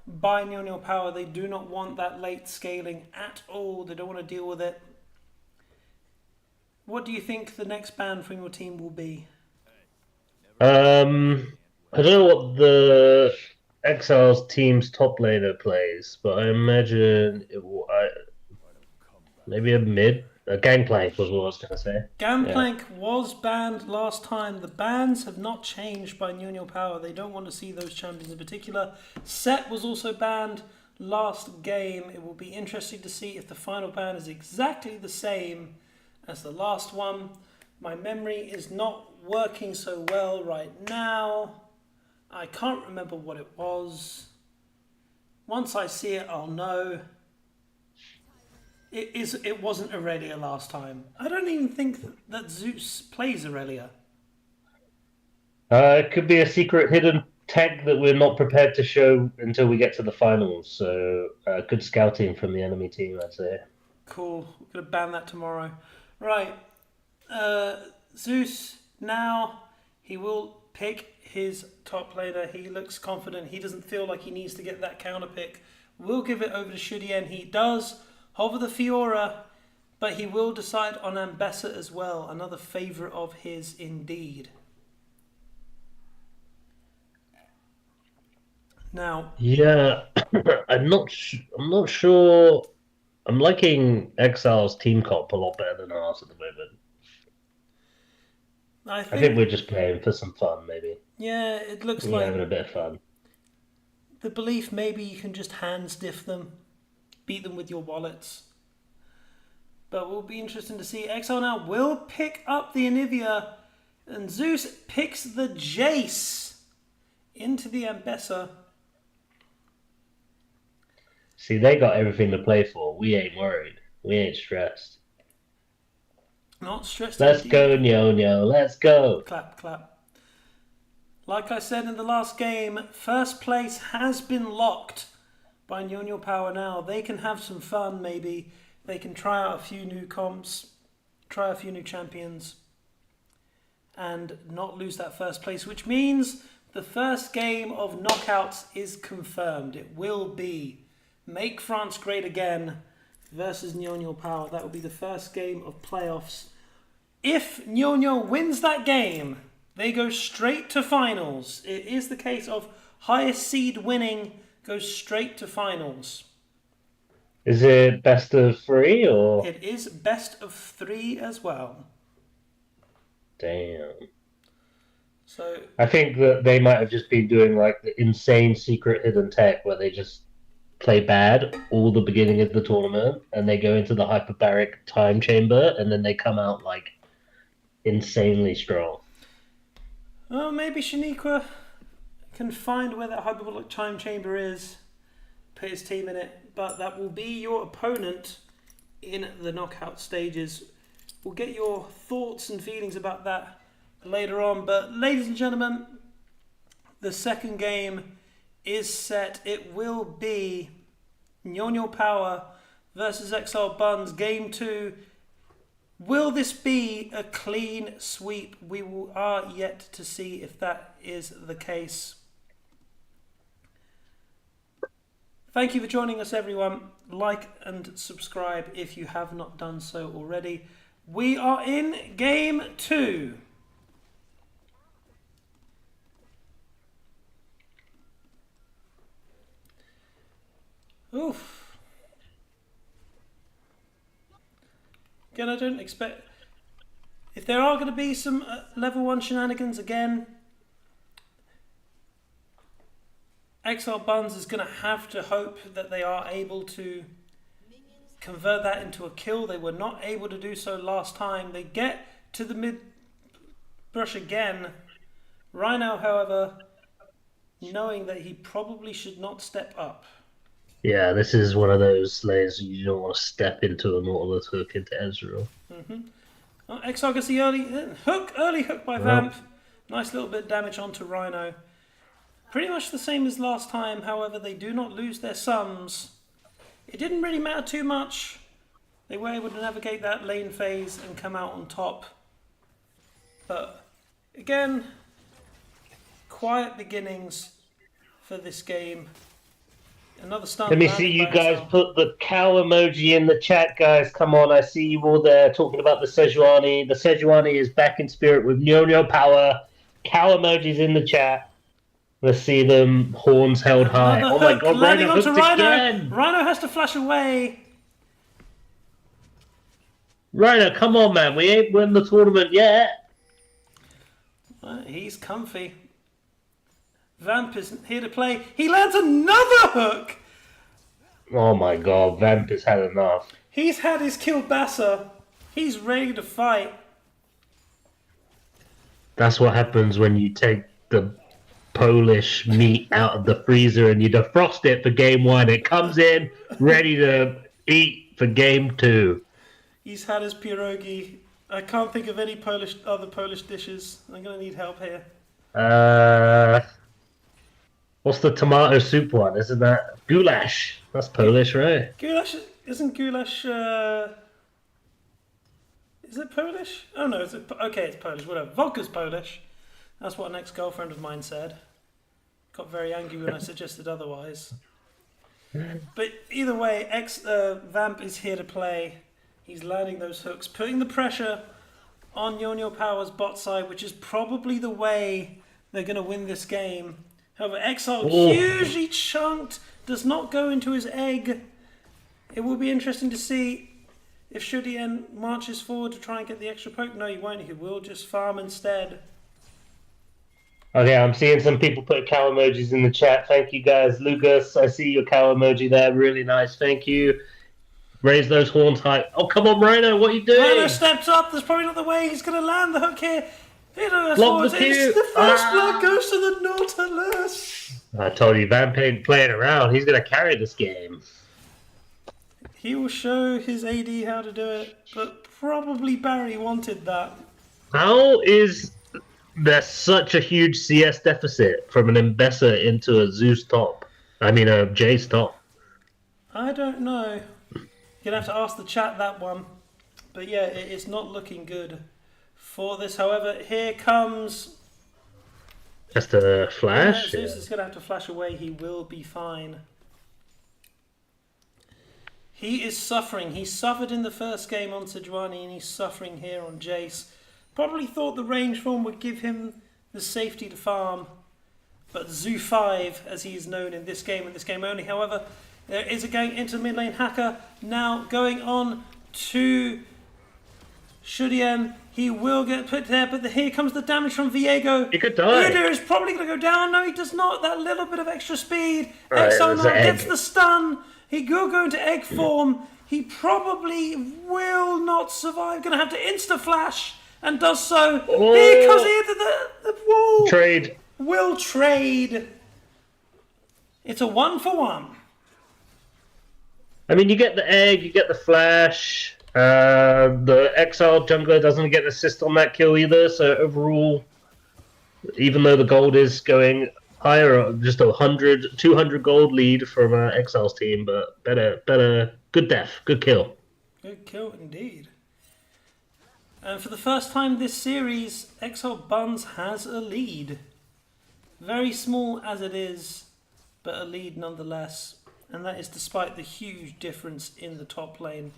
by NiuNiu Power. They do not want that late scaling at all. They don't want to deal with it. What do you think the next ban from your team will be? I don't know what the Exiles team's top laner plays, but I imagine it will, maybe a Gangplank was what I was going to say. Gangplank was banned last time. The bans have not changed by NiuNiu Power. They don't want to see those champions in particular. Set was also banned last game. It will be interesting to see if the final ban is exactly the same as the last one. My memory is not working so well right now. I can't remember what it was. Once I see it, I'll know. It wasn't Aurelia last time. I don't even think that Zeus plays Aurelia. It could be a secret hidden tech that we're not prepared to show until we get to the finals. So good scouting from the enemy team, I'd say. Cool. We're going to ban that tomorrow. Right. Zeus, now he will pick his top laner. He looks confident. He doesn't feel like he needs to get that counter pick. We'll give it over to Shudien. He does hover the Fiora, but he will decide on Ambessa as well. Another favourite of his indeed. Now, yeah, I'm not sure. I'm liking Exile's team comp a lot better than ours at the moment. I think we're just playing for some fun, maybe. Yeah, it looks we're like having a bit of fun. The belief maybe you can just hand stiff them, beat them with your wallets. But it will be interesting to see. Exile now will pick up the Anivia, and Zeus picks the Jace into the Ambessa. See, they got everything to play for. We ain't worried. We ain't stressed. Not stressed. Let's go, NiuNiu. Let's go. Clap, clap. Like I said in the last game, first place has been locked by NiuNiu Power now. They can have some fun, maybe. They can try out a few new comps, try a few new champions, and not lose that first place, which means the first game of knockouts is confirmed. It will be Make France Great Again versus NiuNiu Power. That will be the first game of playoffs. If NiuNiu wins that game, they go straight to finals. It is the case of highest seed winning goes straight to finals. Is it best of 3 or? It is best of 3 as well. Damn. So I think that they might have just been doing like the insane secret hidden tech where they just play bad all the beginning of the tournament and they go into the hyperbaric time chamber and then they come out like insanely strong. well, maybe Shaniqua can find where that hyperbolic time chamber is, put his team in it, but that will be your opponent in the knockout stages. We'll get your thoughts and feelings about that later on, but ladies and gentlemen, the second game is set. It will be NiuNiu Power versus Exiled Bunz, Game 2. Will this be a clean sweep? We are yet to see if that is the case. Thank you for joining us, everyone. Like and subscribe if you have not done so already. We are in Game 2. Oof. Again, I don't expect... If there are going to be some level 1 shenanigans again, Exiled Bunz is going to have to hope that they are able to convert that into a kill. They were not able to do so last time. They get to the mid brush again. NiuNiu, however, knowing that he probably should not step up. Yeah, this is one of those layers you don't want to step into a Nautilus hook into Ezreal. Exile gets the early hook by Vamp. Nice little bit of damage onto NiuNiu. Pretty much the same as last time, however, they do not lose their sums. It didn't really matter too much. They were able to navigate that lane phase and come out on top. But again, quiet beginnings for this game. Another stun. Let me see you guys put the cow emoji in the chat, guys. Come on, I see you all there talking about the Sejuani. The Sejuani is back in spirit with NiuNiu Power. Cow emojis in the chat. Let's see them horns held high. Oh my god, landing onto hooked again. NiuNiu has to flash away. NiuNiu, come on, man. We ain't won the tournament yet. He's comfy. Vamp is here to play. He lands another hook. Oh my god, Vamp has had enough. He's had his Kielbasa. He's ready to fight. That's what happens when you take the Polish meat out of the freezer and you defrost it for game 1. It comes in ready to eat for game 2. He's had his pierogi. I can't think of any other Polish dishes. I'm going to need help here. What's the tomato soup one? Isn't that goulash? That's Polish, right? Goulash isn't goulash. Is it Polish? Oh no, okay, it's Polish. Whatever. Vodka's Polish. That's what an ex-girlfriend of mine said. Got very angry when I suggested otherwise. But either way, Vamp is here to play. He's landing those hooks, putting the pressure on NiuNiu Power's bot side, which is probably the way they're going to win this game. However, Exile hugely chunked, does not go into his egg. It will be interesting to see if Shudien marches forward to try and get the extra poke. No, he won't. He will just farm instead. Okay, I'm seeing some people put cow emojis in the chat. Thank you, guys. Lucas, I see your cow emoji there. Really nice. Thank you. Raise those horns high. Oh, come on, Rhino. What are you doing? Rhino steps up. That's probably not the way he's going to land the hook here. Block the queue. The first blood goes to the Nautilus. I told you, Vamp ain't playing around. He's going to carry this game. He will show his AD how to do it, but probably Barry wanted that. How is there such a huge CS deficit from an Mbessa into a Zeus top? I mean, a Jace top. I don't know. You're going to have to ask the chat that one. But yeah, it's not looking good for this. However, here comes... Just a flash? Zeus is going to have to flash away. He will be fine. He is suffering. He suffered in the first game on Sejuani, and he's suffering here on Jace. Probably thought the range form would give him the safety to farm. But Zoo 5, as he is known in this game and this game only. However, There is a gang into mid lane. Hacker now going on to Shudien. He will get put there, but here comes the damage from Viego. He could die. Udyr is probably going to go down. No, he does not. That little bit of extra speed. Right, Exile now gets egg. the stun. He will go into egg form. He probably will not survive. Going to have to insta-flash, and does so. Oh. Because the wall. Trade. Will trade. It's a 1-for-1. I mean, you get the egg, you get the flash. The Exiled jungler doesn't get an assist on that kill either, so overall, even though the gold is going higher, just 200 gold lead from Exile's team, but better, good death, good kill. Good kill indeed. And for the first time this series, Exiled Bunz has a lead. Very small as it is, but a lead nonetheless. And that is despite the huge difference in the top lane.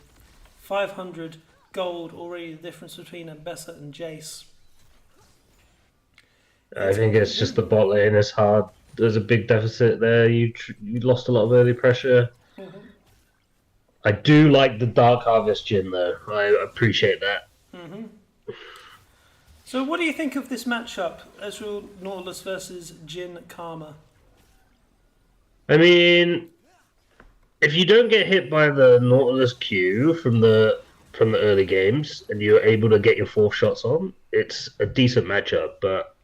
500 gold, already the difference between Ambessa and Jace. I think it's just the bot lane is hard. There's a big deficit there. You lost a lot of early pressure. Mm-hmm. I do like the Dark Harvest Jhin though. I appreciate that. Mm-hmm. So what do you think of this matchup? Ezreal Nautilus versus Jhin Karma? I mean, if you don't get hit by the Nautilus Q from the early games and you're able to get your 4 shots on, it's a decent matchup. But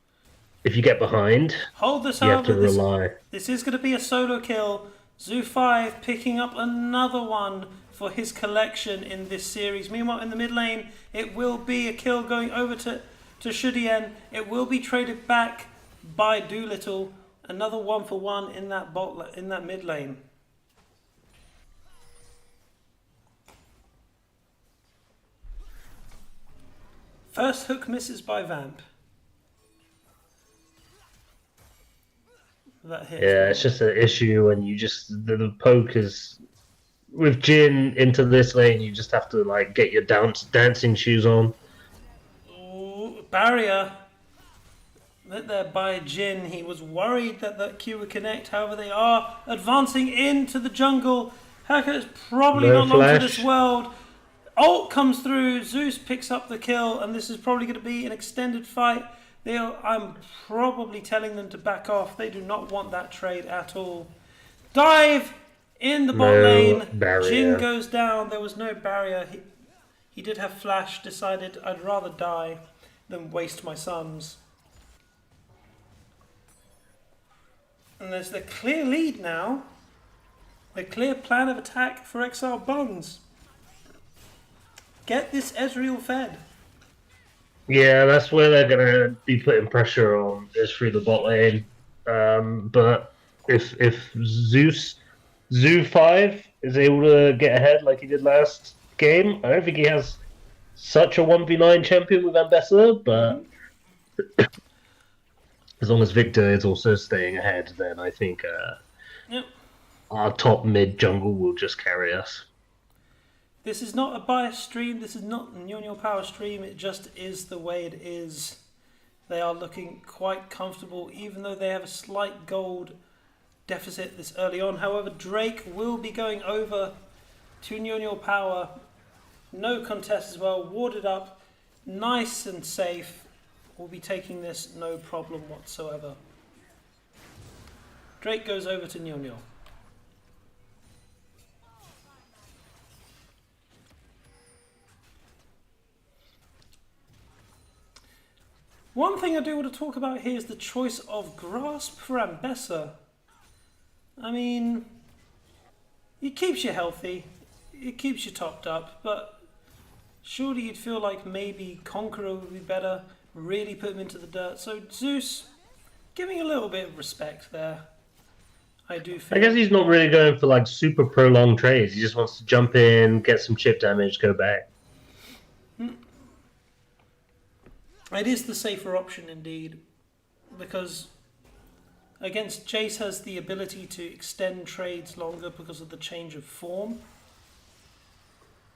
if you get behind, hold this, you have to rely. This is going to be a solo kill. Zoo5 picking up another one for his collection in this series. Meanwhile, in the mid lane, it will be a kill going over to Shudien. It will be traded back by Doolittle. Another 1-for-1 in that mid lane. First hook misses by Vamp. That hit. Yeah, it's just an issue when you just the poke is with Jhin into this lane. You just have to like get your dancing shoes on. Ooh, barrier. Lit there by Jhin. He was worried that that Q would connect. However, they are advancing into the jungle. Hacker is probably not long to this world. Ult comes through. Zeus picks up the kill, and this is probably going to be an extended fight. I'm probably telling them to back off. They do not want that trade at all. Dive in the bot lane. Jhin goes down. There was no barrier. He did have flash. Decided I'd rather die than waste my suns. And there's the clear lead now. The clear plan of attack for Exiled Bunz. Get this Ezreal fed. Yeah, that's where they're going to be putting pressure on, is through the bot lane. But if Zoo5 is able to get ahead like he did last game, I don't think he has such a 1v9 champion with Ambessa, but as long as Victor is also staying ahead, then I think our top mid jungle will just carry us. This is not a biased stream. This is not a NiuNiu Power stream. It just is the way it is. They are looking quite comfortable, even though they have a slight gold deficit this early on. However, Drake will be going over to NiuNiu Power. No contest as well. Warded up. Nice and safe. We'll be taking this no problem whatsoever. Drake goes over to NiuNiu. One thing I do want to talk about here is the choice of Grasp for Ambessa. I mean, it keeps you healthy, it keeps you topped up, but surely you'd feel like maybe Conqueror would be better, really put him into the dirt. So Zeus, giving a little bit of respect there. I do feel. I guess he's not really going for like super prolonged trades. He just wants to jump in, get some chip damage, go back. It is the safer option indeed, because against Jace has the ability to extend trades longer because of the change of form.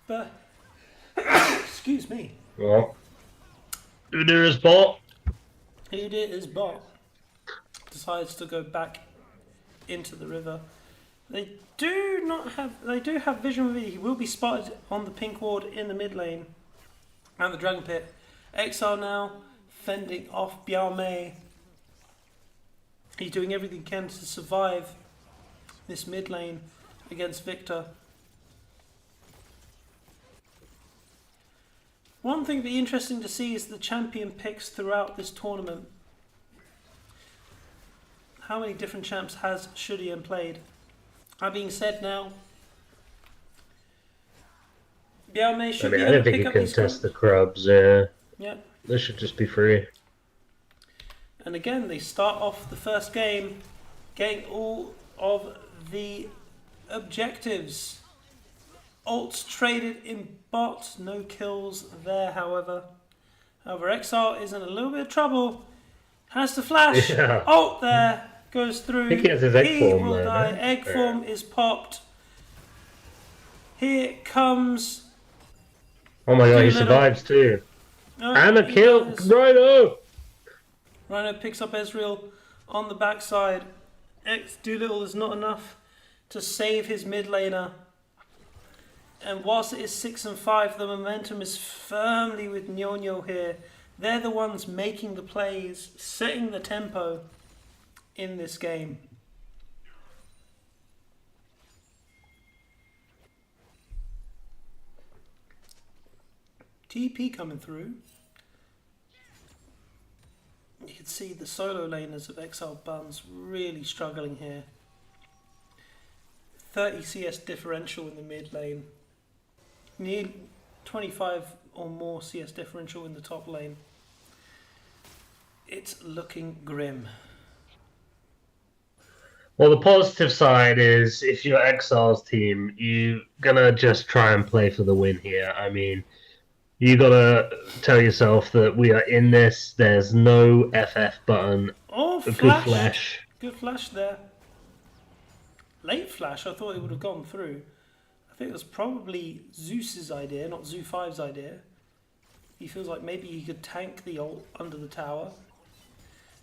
But excuse me. Well, Udyr is bot. Udyr is bot. Decides to go back into the river. They do have vision with it. He will be spotted on the pink ward in the mid lane. And the Dragon Pit. Exile now, fending off Biao. He's doing everything he can to survive this mid lane against Victor. One thing that'd be interesting to see is the champion picks throughout this tournament. How many different champs has Shudian played? That being said now, Biao should be able to pick up. I don't think you can test the crubs. Yeah. This should just be free. And again, they start off the first game getting all of the objectives. Ults traded in bot, no kills there, however. Exile is in a little bit of trouble. Has to flash. Yeah. Ult there, goes through. I think he has his egg form will there, die. no? Egg form is popped. Here comes. Oh my god, he survives too. Oh, and a kill, Rhino! Rhino picks up Ezreal on the backside. Doolittle is not enough to save his mid laner. And whilst it is 6 and 5, the momentum is firmly with NiuNiu here. They're the ones making the plays, setting the tempo in this game. TP coming through. You can see the solo laners of Exiled Bunz really struggling here. 30 CS differential in the mid lane. Nearly 25 or more CS differential in the top lane. It's looking grim. Well, the positive side is if you're Exile's team, you're gonna just try and play for the win here. I mean, you gotta tell yourself that we are in this. There's no FF button. Oh, a flash. good flash. Good flash there. Late flash, I thought it would have gone through. I think it was probably Zeus's idea, not Zoo5's idea. He feels like maybe he could tank the ult under the tower.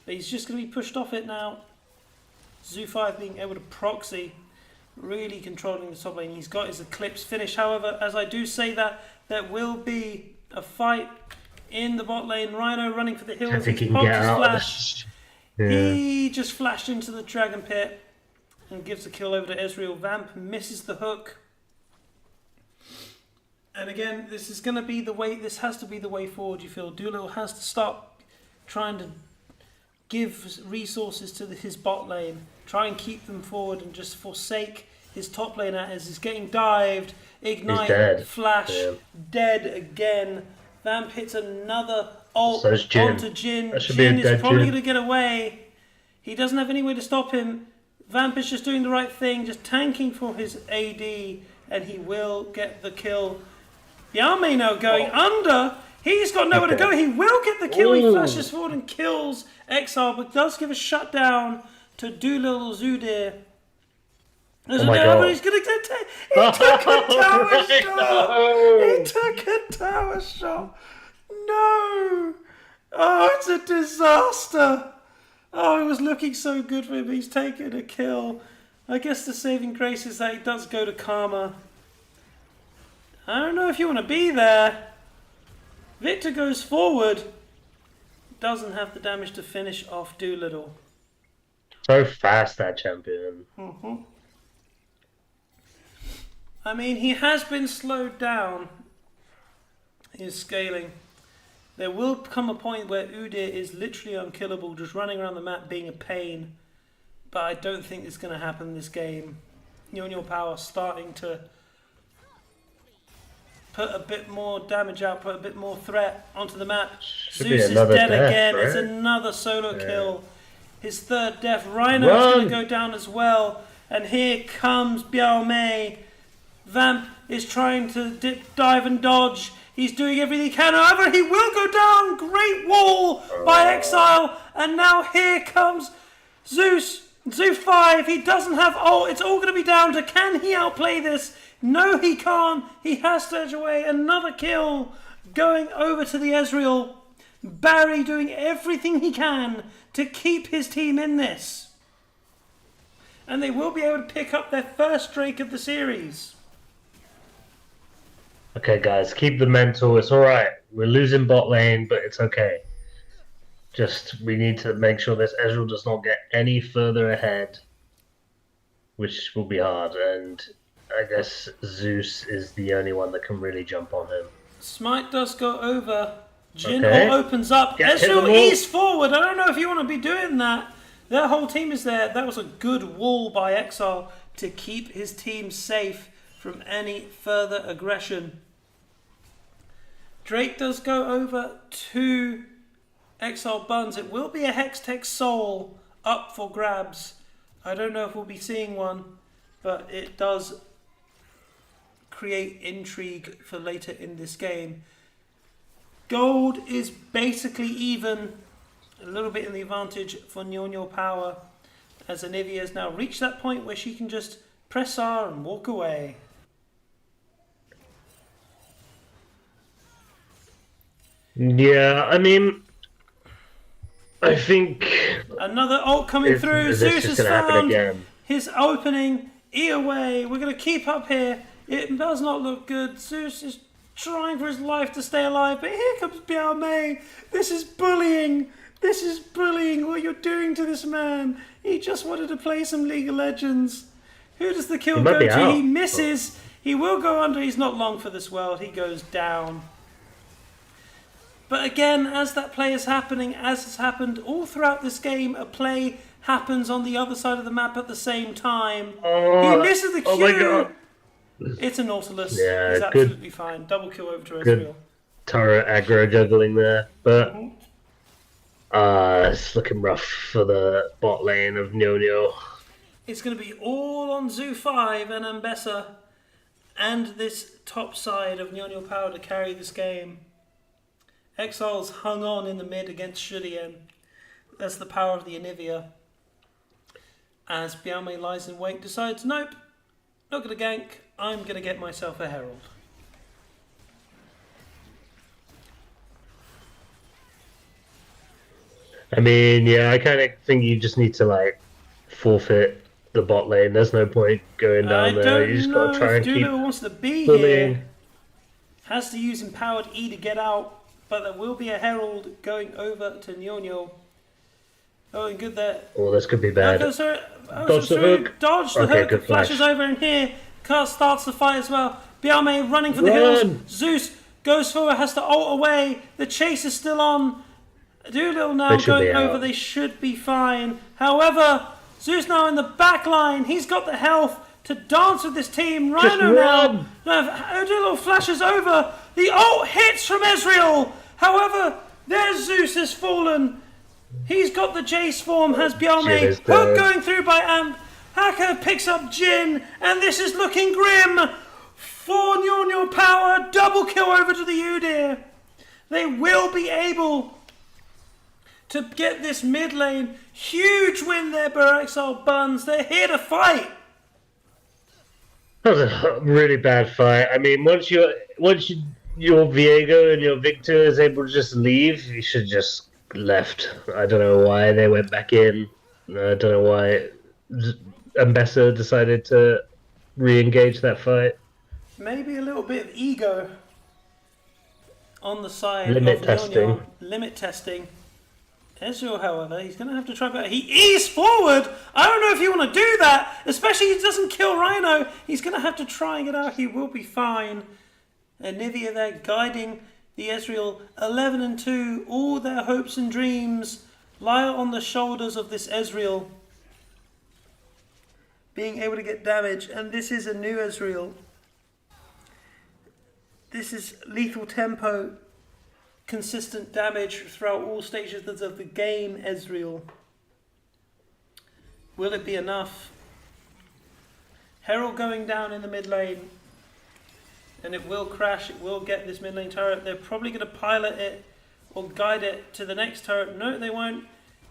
But he's just going to be pushed off it now. Zoo5 being able to proxy, really controlling the top lane. He's got his Eclipse finish. However, as I do say that, there will be a fight in the bot lane. Rhino running for the hills. I think he He's can popped get his out flash. Yeah. He just flashed into the Dragon Pit and gives the kill over to Ezreal. Vamp misses the hook. And again, this is going to be the way. This has to be the way forward. You feel Doolittle has to stop trying to give resources to his bot lane, try and keep them forward, and just forsake his top laner as he's getting dived. Ignite, flash, dead again. Vamp hits another ult onto Jin. Jin is probably going to get away. He doesn't have any way to stop him. Vamp is just doing the right thing, just tanking for his AD, and he will get the kill. Yame now going under. He's got nowhere to go. He will get the kill. He flashes forward and kills Exile, but does give a shutdown to Doolittle Zudir. There's he's going to get he took a tower shot. He took a tower shot. No. Oh, it's a disaster. Oh, it was looking so good for him. He's taken a kill. I guess the saving grace is that he does go to Karma. I don't know if you want to be there. Victor goes forward. Doesn't have the damage to finish off Doolittle. So fast, that champion. I mean, he has been slowed down. His scaling. There will come a point where Udyr is literally unkillable, just running around the map being a pain. But I don't think it's going to happen this game. NiuNiu Power starting to put a bit more damage out, put a bit more threat onto the map. Zeus is dead again. Right? It's another solo kill. His third death. Rhino is going to go down as well. And here comes Biao. Vamp is trying to dive and dodge. He's doing everything he can. However, he will go down. Great wall by Exile. And now here comes Zeus. Zoo5. He doesn't have ult. It's all going to be down to can he outplay this? No, he can't. He has to edge away. Another kill going over to the Ezreal. Barry doing everything he can to keep his team in this. And they will be able to pick up their first Drake of the series. Okay, guys, keep the mental. It's all right. We're losing bot lane, but it's okay. Just we need to make sure this Ezreal does not get any further ahead, which will be hard. And I guess Zeus is the only one that can really jump on him. Smite does go over. Jin Okay. opens up. Yeah, Ezreal ease forward. I don't know if you want to be doing that. Their whole team is there. That was a good wall by Exile to keep his team safe from any further aggression. Drake does go over to Exiled Bunz. It will be a Hextech Soul up for grabs. I don't know if we'll be seeing one, but it does create intrigue for later in this game. Gold is basically even, a little bit in the advantage for NiuNiu Power, as NiuNiu has now reached that point where she can just press R and walk away. Yeah, I mean, I think Another ult coming through. Zeus has found his opening. E away. We're going to keep up here. It does not look good. Zeus is trying for his life to stay alive, but here comes Biao. This is bullying. This is bullying what you're doing to this man. He just wanted to play some League of Legends. Who does the kill go to? He misses. He will go under. He's not long for this world. He goes down. But again, as that play is happening, as has happened all throughout this game, a play happens on the other side of the map at the same time. He misses the Q. Oh my god. It's a Nautilus. Yeah, he's absolutely fine. Double kill over to Ezreal. Good turret aggro juggling there. But it's looking rough for the bot lane of NiuNiu. It's going to be all on Zoo 5 and Ambessa and this top side of NiuNiu Power to carry this game. Exile's hung on in the mid against Shudien. That's the power of the Anivia. As Biao lies in wait, decides, nope, not going to gank, I'm going to get myself a Herald. I mean, yeah, I kind of think you just need to, like, forfeit the bot lane. There's no point going down there. You just got to try and keep Doolittle wants to be bullying. here. Has to use Empowered E to get out. But there will be a Herald going over to NiuNiu. Oh, and good there. Oh, this could be bad. Dodge the hook. Dodge the Okay, hook. good Flashes flash. over in here. Cast starts the fight as well. Biao running for the hills. Zeus goes forward, has to ult away. The chase is still on. Doolittle now going over. They should be fine. However, Zeus now in the back line. He's got the health to dance with this team. Rhino now. Doolittle flashes over. The ult hits from Ezreal. However, there's Zeus has fallen. He's got the Jace form, has Biao. Hook going through by Amp. Hacker picks up Jin, and this is looking grim for NiuNiu Power. Double kill over to the Udyr. They will be able to get this mid lane. Huge win there by Exiled Bunz. They're here to fight. That was a really bad fight. I mean, once your Viego and your Victor is able to just leave, you should just left. I don't know why they went back in. I don't know why Ambessa decided to re-engage that fight. Maybe a little bit of ego on the side Limit of testing. NiuNiu. Limit testing. Ezreal, however, he's going to have to try better. He eased forward. I don't know if you want to do that, especially if he doesn't kill Rhino. He's going to have to try and get out. He will be fine. And Nivea there guiding the Ezreal 11-2. All their hopes and dreams lie on the shoulders of this Ezreal being able to get damage. And this is a new Ezreal. This is lethal tempo, consistent damage throughout all stages of the game, Ezreal. Will it be enough? Herald going down in the mid lane. And it will crash, it will get this mid lane turret. They're probably going to pilot it or guide it to the next turret. No, they won't.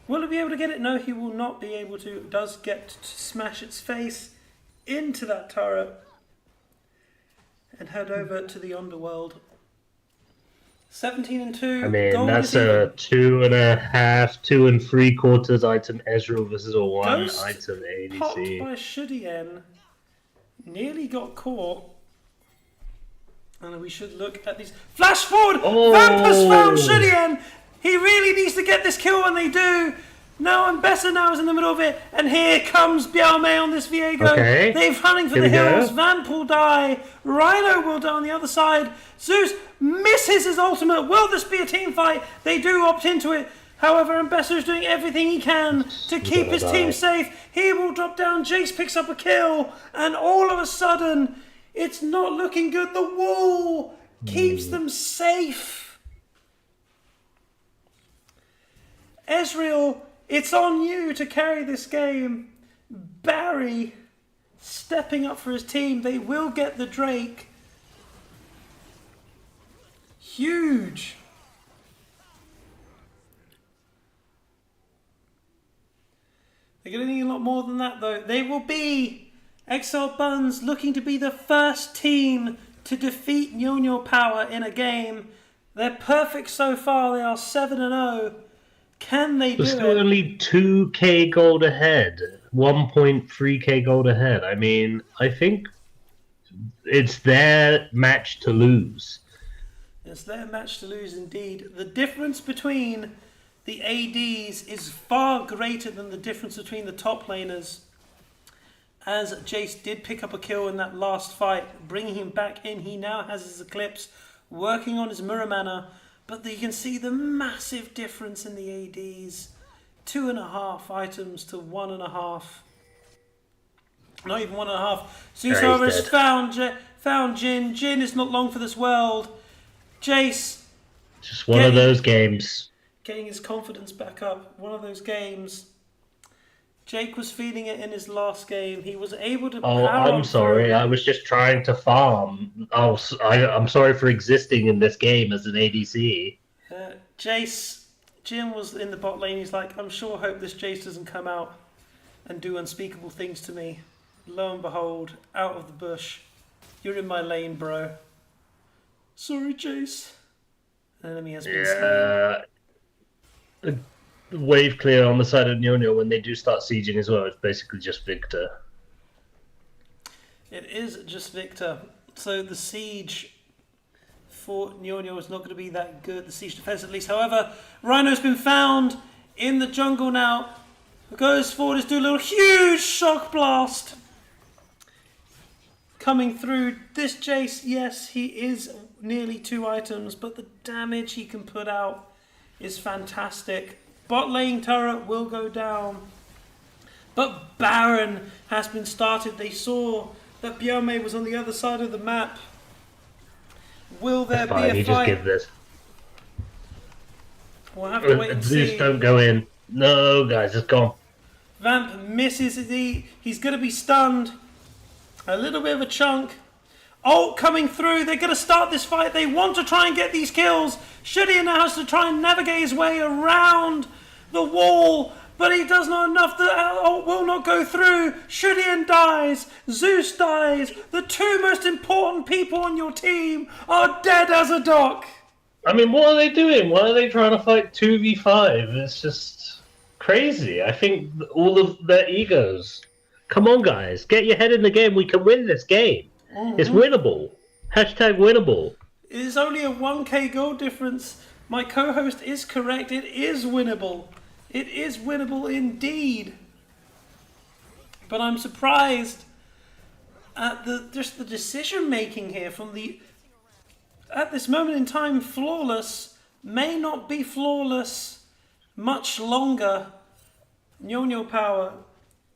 Will it be able to get it? No, he will not be able to. It does get to smash its face into that turret and head over to the underworld. 17 and 2. I mean, Gold that's is even. a 2.5, 2 3/4 item Ezreal versus a 1 Ghost item popped ADC. by Shudien. Nearly got caught. And we should look at these. Flash forward! Oh! Vamp has found Shudien! He really needs to get this kill when they do. No, and Besser now is in the middle of it. And here comes Bialme on this Viego. Okay. They're running for Here the we go. hills. Vamp will die. Rhino will die on the other side. Zeus misses his ultimate. Will this be a team fight? They do opt into it. However, and Besser is doing everything he can to keep his team safe. He will drop down. Jace picks up a kill. And all of a sudden, it's not looking good. The wall keeps them safe. Ezreal, it's on you to carry this game. Barry stepping up for his team. They will get the Drake. Huge. They're going to need a lot more than that, though. They will be Exiled Bunz looking to be the first team to defeat NiuNiu Power in a game. They're perfect so far. They are 7-0. Can they do They're still it? only 2k gold ahead, 1.3k gold ahead. I mean, I think it's their match to lose. It's their match to lose indeed. The difference between the ADs is far greater than the difference between the top laners. As Jace did pick up a kill in that last fight, bringing him back in. He now has his Eclipse, working on his mirror mana. But you can see the massive difference in the ADs. 2.5 items to 1.5. Not even 1.5. Zeus has found Jin. Jin is not long for this world. Jace. Just one of those games. Getting his confidence back up. One of those games. Jake was feeling it in his last game. He was able to. Oh, I'm sorry. I was just trying to farm. I'm sorry for existing in this game as an ADC. Jin was in the bot lane. He's like, I'm sure hope this Jace doesn't come out and do unspeakable things to me. Lo and behold, out of the bush. You're in my lane, bro. Sorry, Jace. An enemy has been slain. Wave clear on the side of NiuNiu when they do start sieging as well. It's basically just Victor. It is just Victor. So the siege for NiuNiu is not going to be that good. The siege defense at least. However, Rhino's been found in the jungle now. Goes forward, is doing a little huge shock blast. Coming through. This Jace, yes, he is nearly 2 items, but the damage he can put out is fantastic. Bot lane turret will go down. But Baron has been started. They saw that Biome was on the other side of the map. Will there be a You fight? just give this. We'll have to wait and Zeus, see. don't go in. No, guys, it's gone. Vamp misses it. He's going to be stunned. A little bit of a chunk. Ult coming through. They're going to start this fight. They want to try and get these kills. Shudien now has to try and navigate his way around the wall, but he does not enough. The ult will not go through. Shudien dies. Zeus dies. The 2 most important people on your team are dead as a dock. I mean, what are they doing? Why are they trying to fight 2v5? It's just crazy. I think all of their egos. Come on, guys. Get your head in the game. We can win this game. It's winnable. Hashtag winnable. It is only a 1k goal difference. My co-host is correct. It is winnable. It is winnable indeed. But I'm surprised at the decision making here from the, at this moment in time, flawless may not be flawless much longer. NiuNiu Power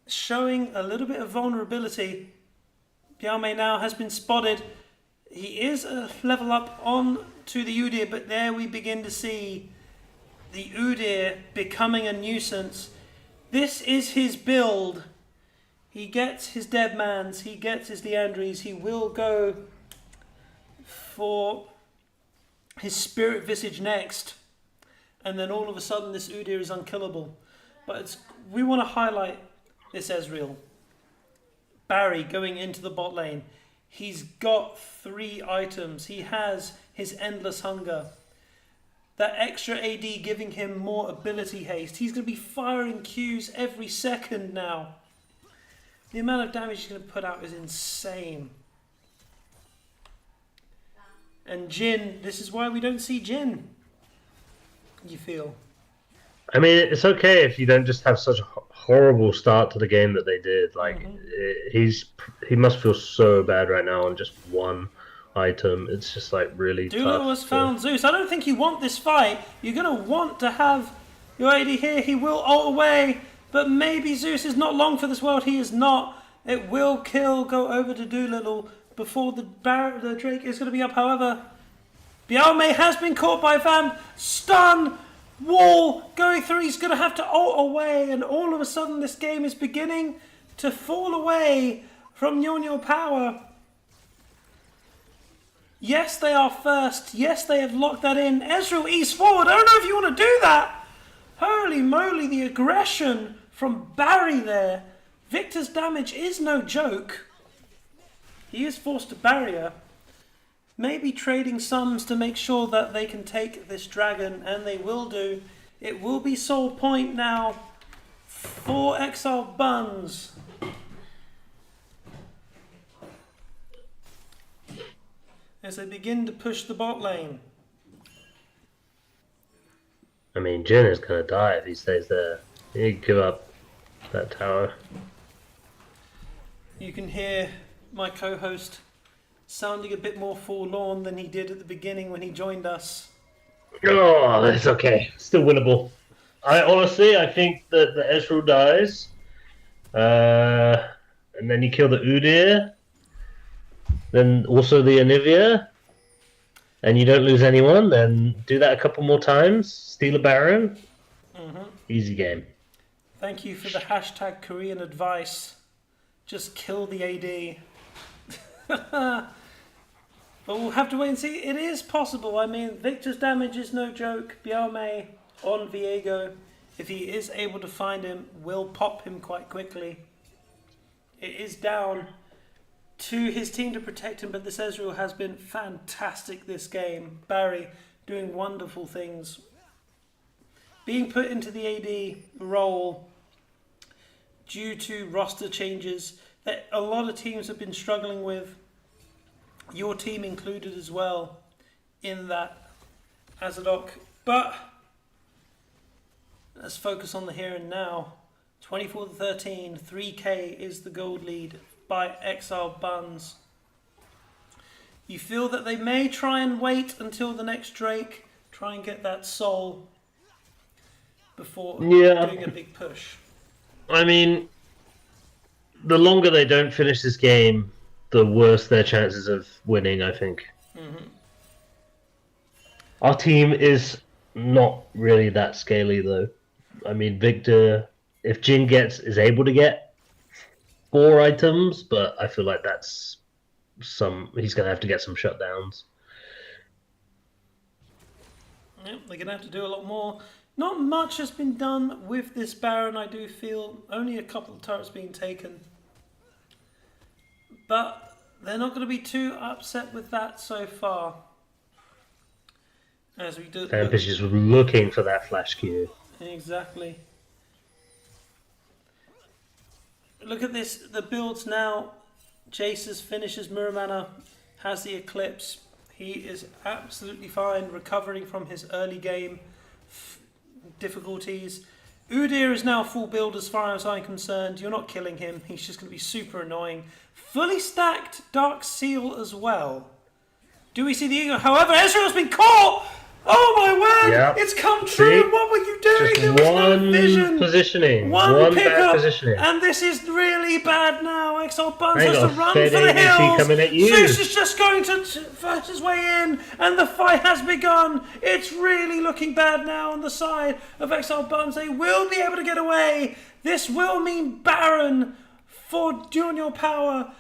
showing a little bit of vulnerability. Biame now has been spotted. He is a level up on to the Udyr, but there we begin to see the Udyr becoming a nuisance. This is his build. He gets his Deadmans, he gets his Leandries, he will go for his Spirit Visage next. And then all of a sudden this Udyr is unkillable. But we want to highlight this Ezreal. Barry going into the bot lane. He's got 3 items. He has his Endless Hunger. that extra AD giving him more ability haste. He's going to be firing Qs every second now. The amount of damage he's going to put out is insane. And Jin, this is why we don't see Jin. You feel? I mean, it's okay if you don't just have such a horrible start to the game that they did. Like, he must feel so bad right now on just one item. It's just like really Doolittle has found Zeus. I don't think you want this fight. You're going to want to have your AD here. He will ult away, but maybe Zeus is not long for this world. He is not. It will go over to Doolittle before the Drake is going to be up. However, Bialme has been caught by Vamp. Stun! Wall going through. He's going to have to ult away, and all of a sudden this game is beginning to fall away from NiuNiu Power. Yes, they are first. Yes, they have locked that in. Ezreal east forward. I don't know if you want to do that. Holy moly, the aggression from Barry there. Victor's damage is no joke. He is forced to barrier. Maybe trading sums to make sure that they can take this dragon, and they will do. It will be soul point now for Exiled Bunz. As they begin to push the bot lane. I mean, Jin is going to die if he stays there. He give up that tower. You can hear my co-host sounding a bit more forlorn than he did at the beginning when he joined us. Oh, it's okay. Still winnable. I think that the Ezreal dies. And then you kill the Udyr. Then also the Anivia. And you don't lose anyone. Then do that a couple more times. Steal a Baron. Easy game. Thank you for the hashtag Korean advice. Just kill the AD. But we'll have to wait and see. It is possible. I mean, Victor's damage is no joke. Bialme on Viego, if he is able to find him, will pop him quite quickly. It is down to his team to protect him, but this Ezreal has been fantastic this game. Barry doing wonderful things. Being put into the AD role due to roster changes that a lot of teams have been struggling with. Your team included as well in that, Azadoc. But let's focus on the here and now. 24-13, 3k is the gold lead by Exiled Bunz. You feel that they may try and wait until the next Drake, try and get that soul before doing a big push. I mean, the longer they don't finish this game, the worse their chances of winning, I think. Our team is not really that scaly, though. I mean, Victor, if Jin is able to get 4 items, but I feel like that's he's going to have to get some shutdowns. Yep, they're going to have to do a lot more. Not much has been done with this Baron, I do feel. Only a couple of turrets being taken. But they're not going to be too upset with that so far. As we do. Tempest is looking for that flash Q. Exactly. Look at this. The builds now. Jace's finishes Muramana, has the Eclipse. He is absolutely fine, recovering from his early game difficulties. Udyr is now full build as far as I'm concerned. You're not killing him. He's just going to be super annoying. Fully stacked Dark Seal as well. Do we see the Eagle? However, Ezreal's been caught! Oh my word! Yep. It's come true! See? What were you doing? Just There was one no vision. positioning. One bad pickup, positioning. and this is really bad now. Exiled Bunz There you has to go. run Fed for the in, is he hills. coming at you? Zeus is just going to fight his way in, and the fight has begun. It's really looking bad now on the side of Exiled Bunz. They will be able to get away. This will mean Baron for NiuNiu Power.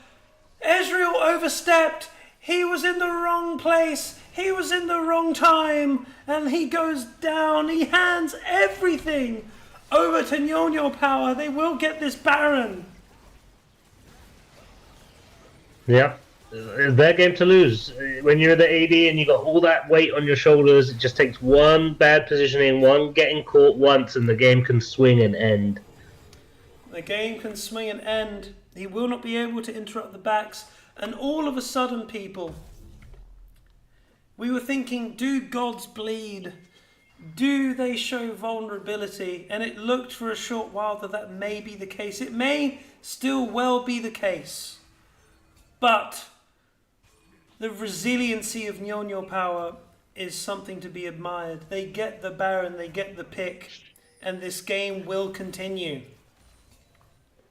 Ezreal overstepped. He was in the wrong place. He was in the wrong time. And he goes down. He hands everything over to NiuNiu Power. They will get this Baron. Yeah. Their game to lose. when you're the AD and you got all that weight on your shoulders, it just takes one bad positioning, one getting caught once, and the game can swing and end. The game can swing and end. He will not be able to interrupt the backs. And all of a sudden, people, we were thinking, do gods bleed? Do they show vulnerability? And it looked for a short while that may be the case. It may still well be the case. But the resiliency of NiuNiu Power is something to be admired. They get the Baron, they get the pick, and this game will continue.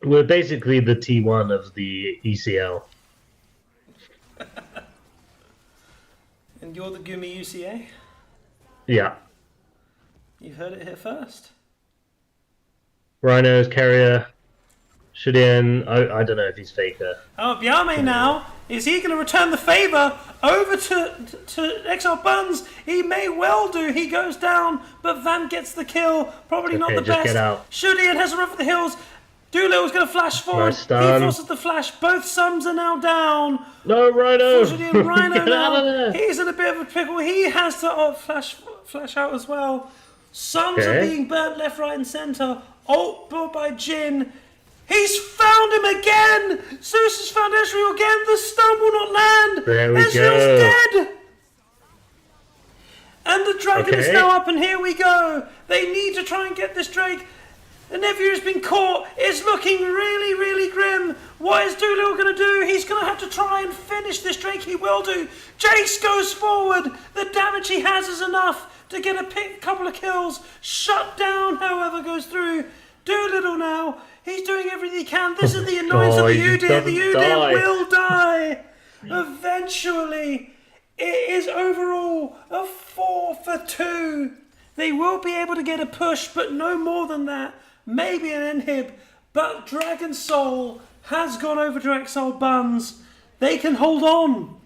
We're basically the T1 of the ECL. And you're the Gumi UCA? Yeah. You've heard it here first. Rhinos, Carrier, Shudin. I don't know if he's faker. Oh, Byame now. Is he going to return the favour over to Exiled Bunz? He may well do. He goes down, but Van gets the kill. Probably not the best. Get out. Shudin has a run for the hills. Doolittle's going to flash forward. Nice stun. He forces the flash. Both sums are now down. No, Rhino. Unfortunately, Rhino Get out of now. there. He's in a bit of a pickle. He has to flash out as well. Sums are being burnt left, right, and centre. Ult by Jin. He's found him again. Zeus has found Ezreal again. The stun will not land. There we Ezreal's go. dead. And the dragon is now up, and here we go. They need to try and get this Drake. And NiuNiu has been caught. It's looking really, really grim. What is Doolittle going to do? He's going to have to try and finish this Drake. He will do. Jace goes forward. The damage he has is enough to get a couple of kills. Shut down, however, goes through. Doolittle now. He's doing everything he can. This is the annoyance of the Udyr. The Udyr will die. Eventually. It is overall a 4-for-2. They will be able to get a push, but no more than that. Maybe an inhib, but Dragon Soul has gone over to Exiled Bunz. They can hold on.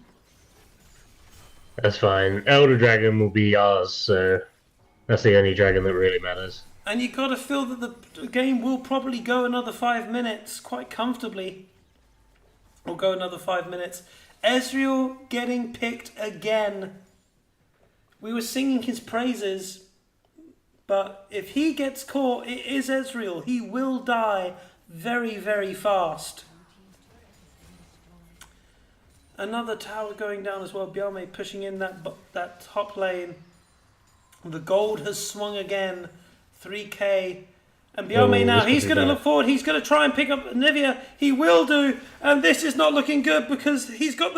That's fine. Elder Dragon will be ours, so that's the only dragon that really matters. And you got to feel that the game will probably go another 5 minutes quite comfortably. Or go another 5 minutes. Ezreal getting picked again. We were singing his praises. But if he gets caught, it is Ezreal. He will die very, very fast. Another tower going down as well. Byame pushing in that top lane. The gold has swung again. 3k. And Byame now, he's going to look forward. He's going to try and pick up Nivea. He will do. And this is not looking good because he's got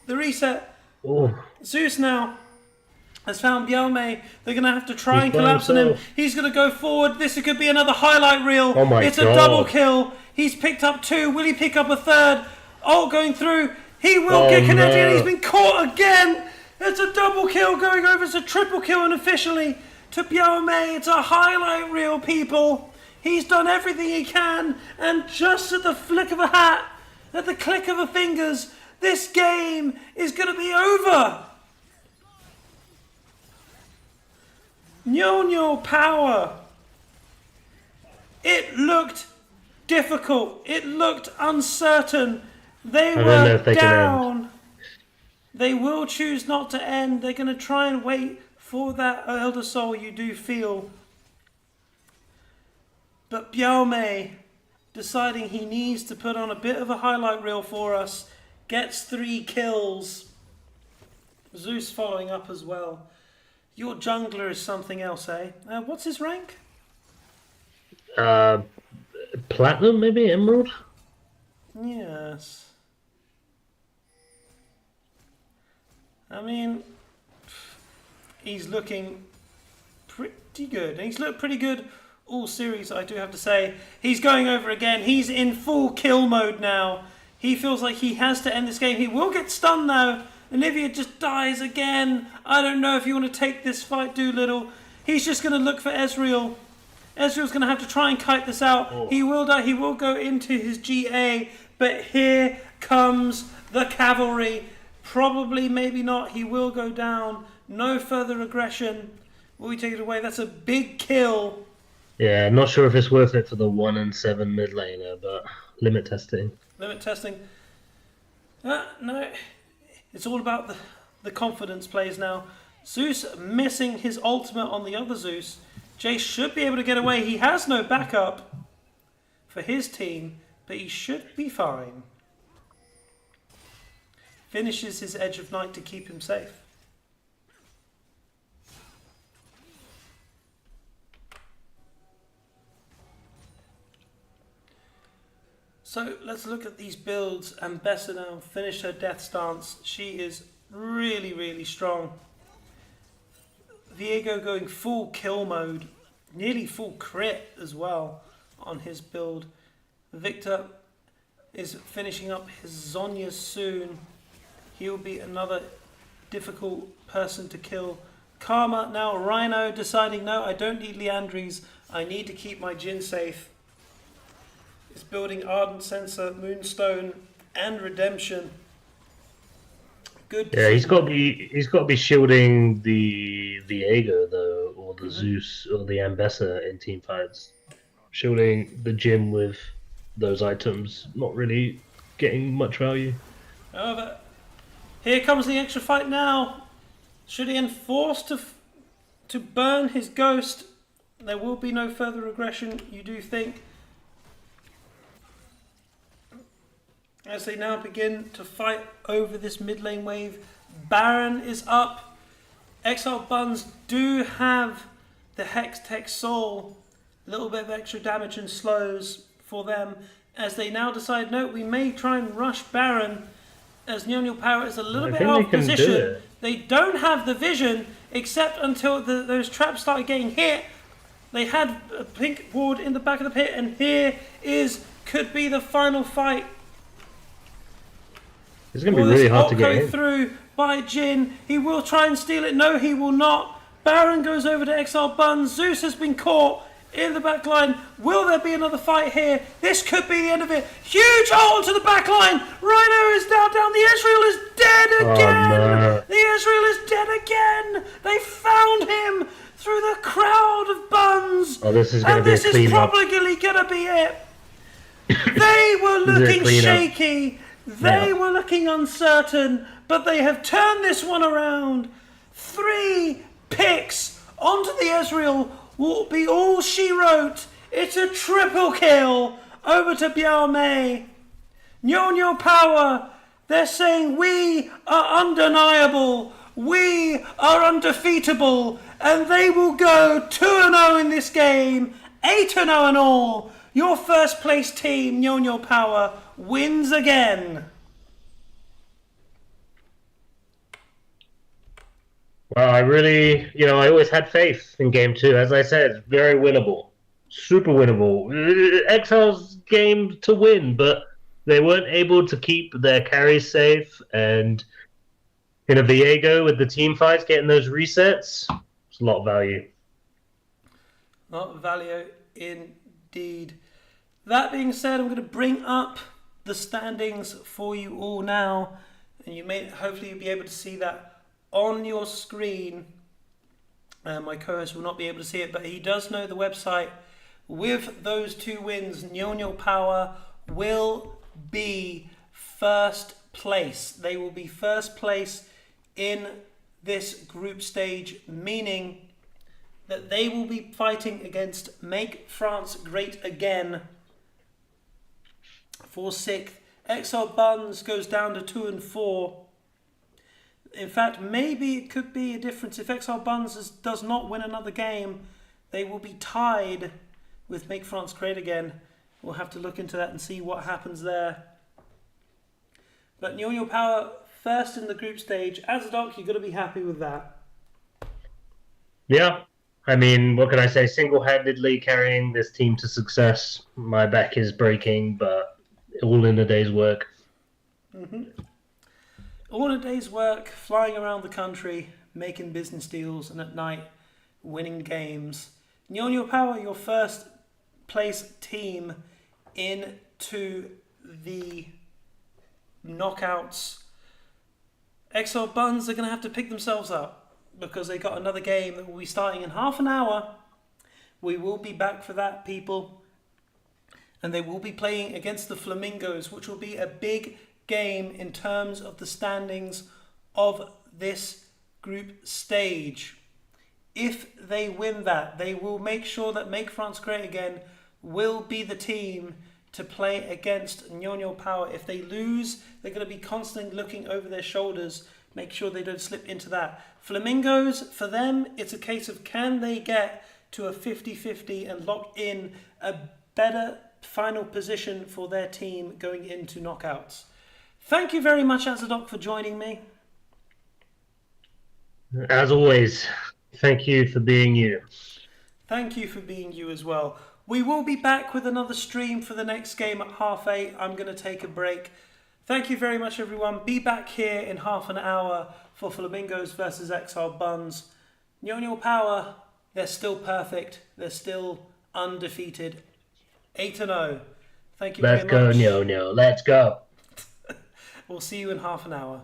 the reset. Ooh. Zeus now has found Byame. They're going to have to try and collapse on him. He's going to go forward. This could be another highlight reel. Oh my it's God. A double kill. He's picked up 2. Will he pick up a 3rd? Ult going through. He will get connected and he's been caught again. It's a double kill going over. It's a triple kill unofficially to Byame. It's a highlight reel, people. He's done everything he can. And just at the flick of a hat, at the click of a fingers, this game is going to be over. NiuNiu Power. It looked difficult. It looked uncertain. They were down. They will choose not to end. They're going to try and wait for that Elder Soul, you do feel. But Byame, deciding he needs to put on a bit of a highlight reel for us, gets 3 kills. Zeus following up as well. Your jungler is something else, eh? What's his rank? Platinum, maybe? Emerald? Yes. I mean, he's looking pretty good. And he's looked pretty good all series, I do have to say. He's going over again. He's in full kill mode now. He feels like he has to end this game. He will get stunned though. Olivia just dies again. I don't know if you want to take this fight, Doolittle. He's just going to look for Ezreal. Ezreal's going to have to try and kite this out. Oh. He will die. He will go into his GA. But here comes the cavalry. Probably, maybe not. He will go down. No further aggression. Will we take it away? That's a big kill. Yeah, I'm not sure if it's worth it for the 1 and 7 mid laner, but limit testing. Limit testing. No. It's all about the confidence plays now. Zeus missing his ultimate on the other Zeus. Jace should be able to get away. He has no backup for his team, but he should be fine. Finishes his Edge of Night to keep him safe. So let's look at these builds. Ambessa now finished her death stance. She is really, really strong. Viego going full kill mode, nearly full crit as well on his build. Victor is finishing up his Zonya soon. He'll be another difficult person to kill. Karma now, Rhino deciding, no, I don't need Leandries. I need to keep my Jhin safe. Is building Ardent Sensor, Moonstone, and Redemption. Good. Yeah, he's got to be shielding the Viego though, or the Zeus, or the Ambessa in team fights. Shielding the Jhin with those items, not really getting much value. However, here comes the extra fight now. Should he enforce to burn his ghost? There will be no further aggression, you do think? As they now begin to fight over this mid lane wave. Baron is up. Exiled Bunz do have the Hex Tech Soul. A little bit of extra damage and slows for them. As they now decide, no, we may try and rush Baron. As NiuNiu Power is a little bit out of position. They don't have the vision, except until those traps started getting hit. They had a pink ward in the back of the pit, and here could be the final fight. It's going to be really hard to get in. Through by Jhin. He will try and steal it. No, he will not. Baron goes over to Exiled Bunz. Zeus has been caught in the back line. Will there be another fight here? This could be the end of it. Huge hole to the back line. Rhino is now down. The Ezreal is dead again. Oh, no. The Ezreal is dead again. They found him through the crowd of Bunz. Oh, this is going to be a clean up. This is probably going to be it. They were looking shaky. They were looking uncertain, but they have turned this one around. 3 picks onto the Ezreal will be all she wrote. It's a triple kill over to Biao Mei. NiuNiu Power, they're saying we are undeniable, we are undefeatable, and they will go 2-0 in this game, 8-0 in all. Your first place team, NiuNiu Power, wins again. Well, I always had faith in game 2. As I said, very winnable. Super winnable. Exile's game to win, but they weren't able to keep their carries safe. And, Viego with the team fights, getting those resets, it's a lot of value. A lot of value indeed. That being said, I'm going to bring up the standings for you all now, and hopefully you'll be able to see that on your screen. My co-host will not be able to see it, but he does know the website. With those 2 wins, NiuNiu Power will be first place. They will be first place in this group stage, meaning that they will be fighting against Make France Great Again for 6th. Exiled Bunz goes down to 2 and 4. In fact, maybe it could be a difference. If Exiled Bunz does not win another game, they will be tied with Make France Great Again. We'll have to look into that and see what happens there. But NiuNiu Power first in the group stage. As a doc, you've got to be happy with that. Yeah. I mean, what can I say? Single-handedly carrying this team to success. My back is breaking, but all in a day's work. All in a day's work, flying around the country, making business deals, and at night, winning games. NiuNiu Power, your first place team into the knockouts. Exiled Bunz are going to have to pick themselves up because they got another game that will be starting in half an hour. We will be back for that, people. And they will be playing against the Flamingos, which will be a big game in terms of the standings of this group stage. If they win that, they will make sure that Make France Great Again will be the team to play against NiuNiu Power. If they lose, they're going to be constantly looking over their shoulders, make sure they don't slip into that. Flamingos, for them, it's a case of can they get to a 50-50 and lock in a better final position for their team going into knockouts. Thank you very much, Azadok, for joining me. As always, thank you for being you. Thank you for being you as well. We will be back with another stream for the next game at 8:30. I'm going to take a break. Thank you very much, everyone. Be back here in half an hour for Flamingos versus Exiled Bunz. NiuNiu Power, they're still perfect. They're still undefeated. 8-0. Thank you very much. Let's go, NiuNiu. Let's go. We'll see you in half an hour.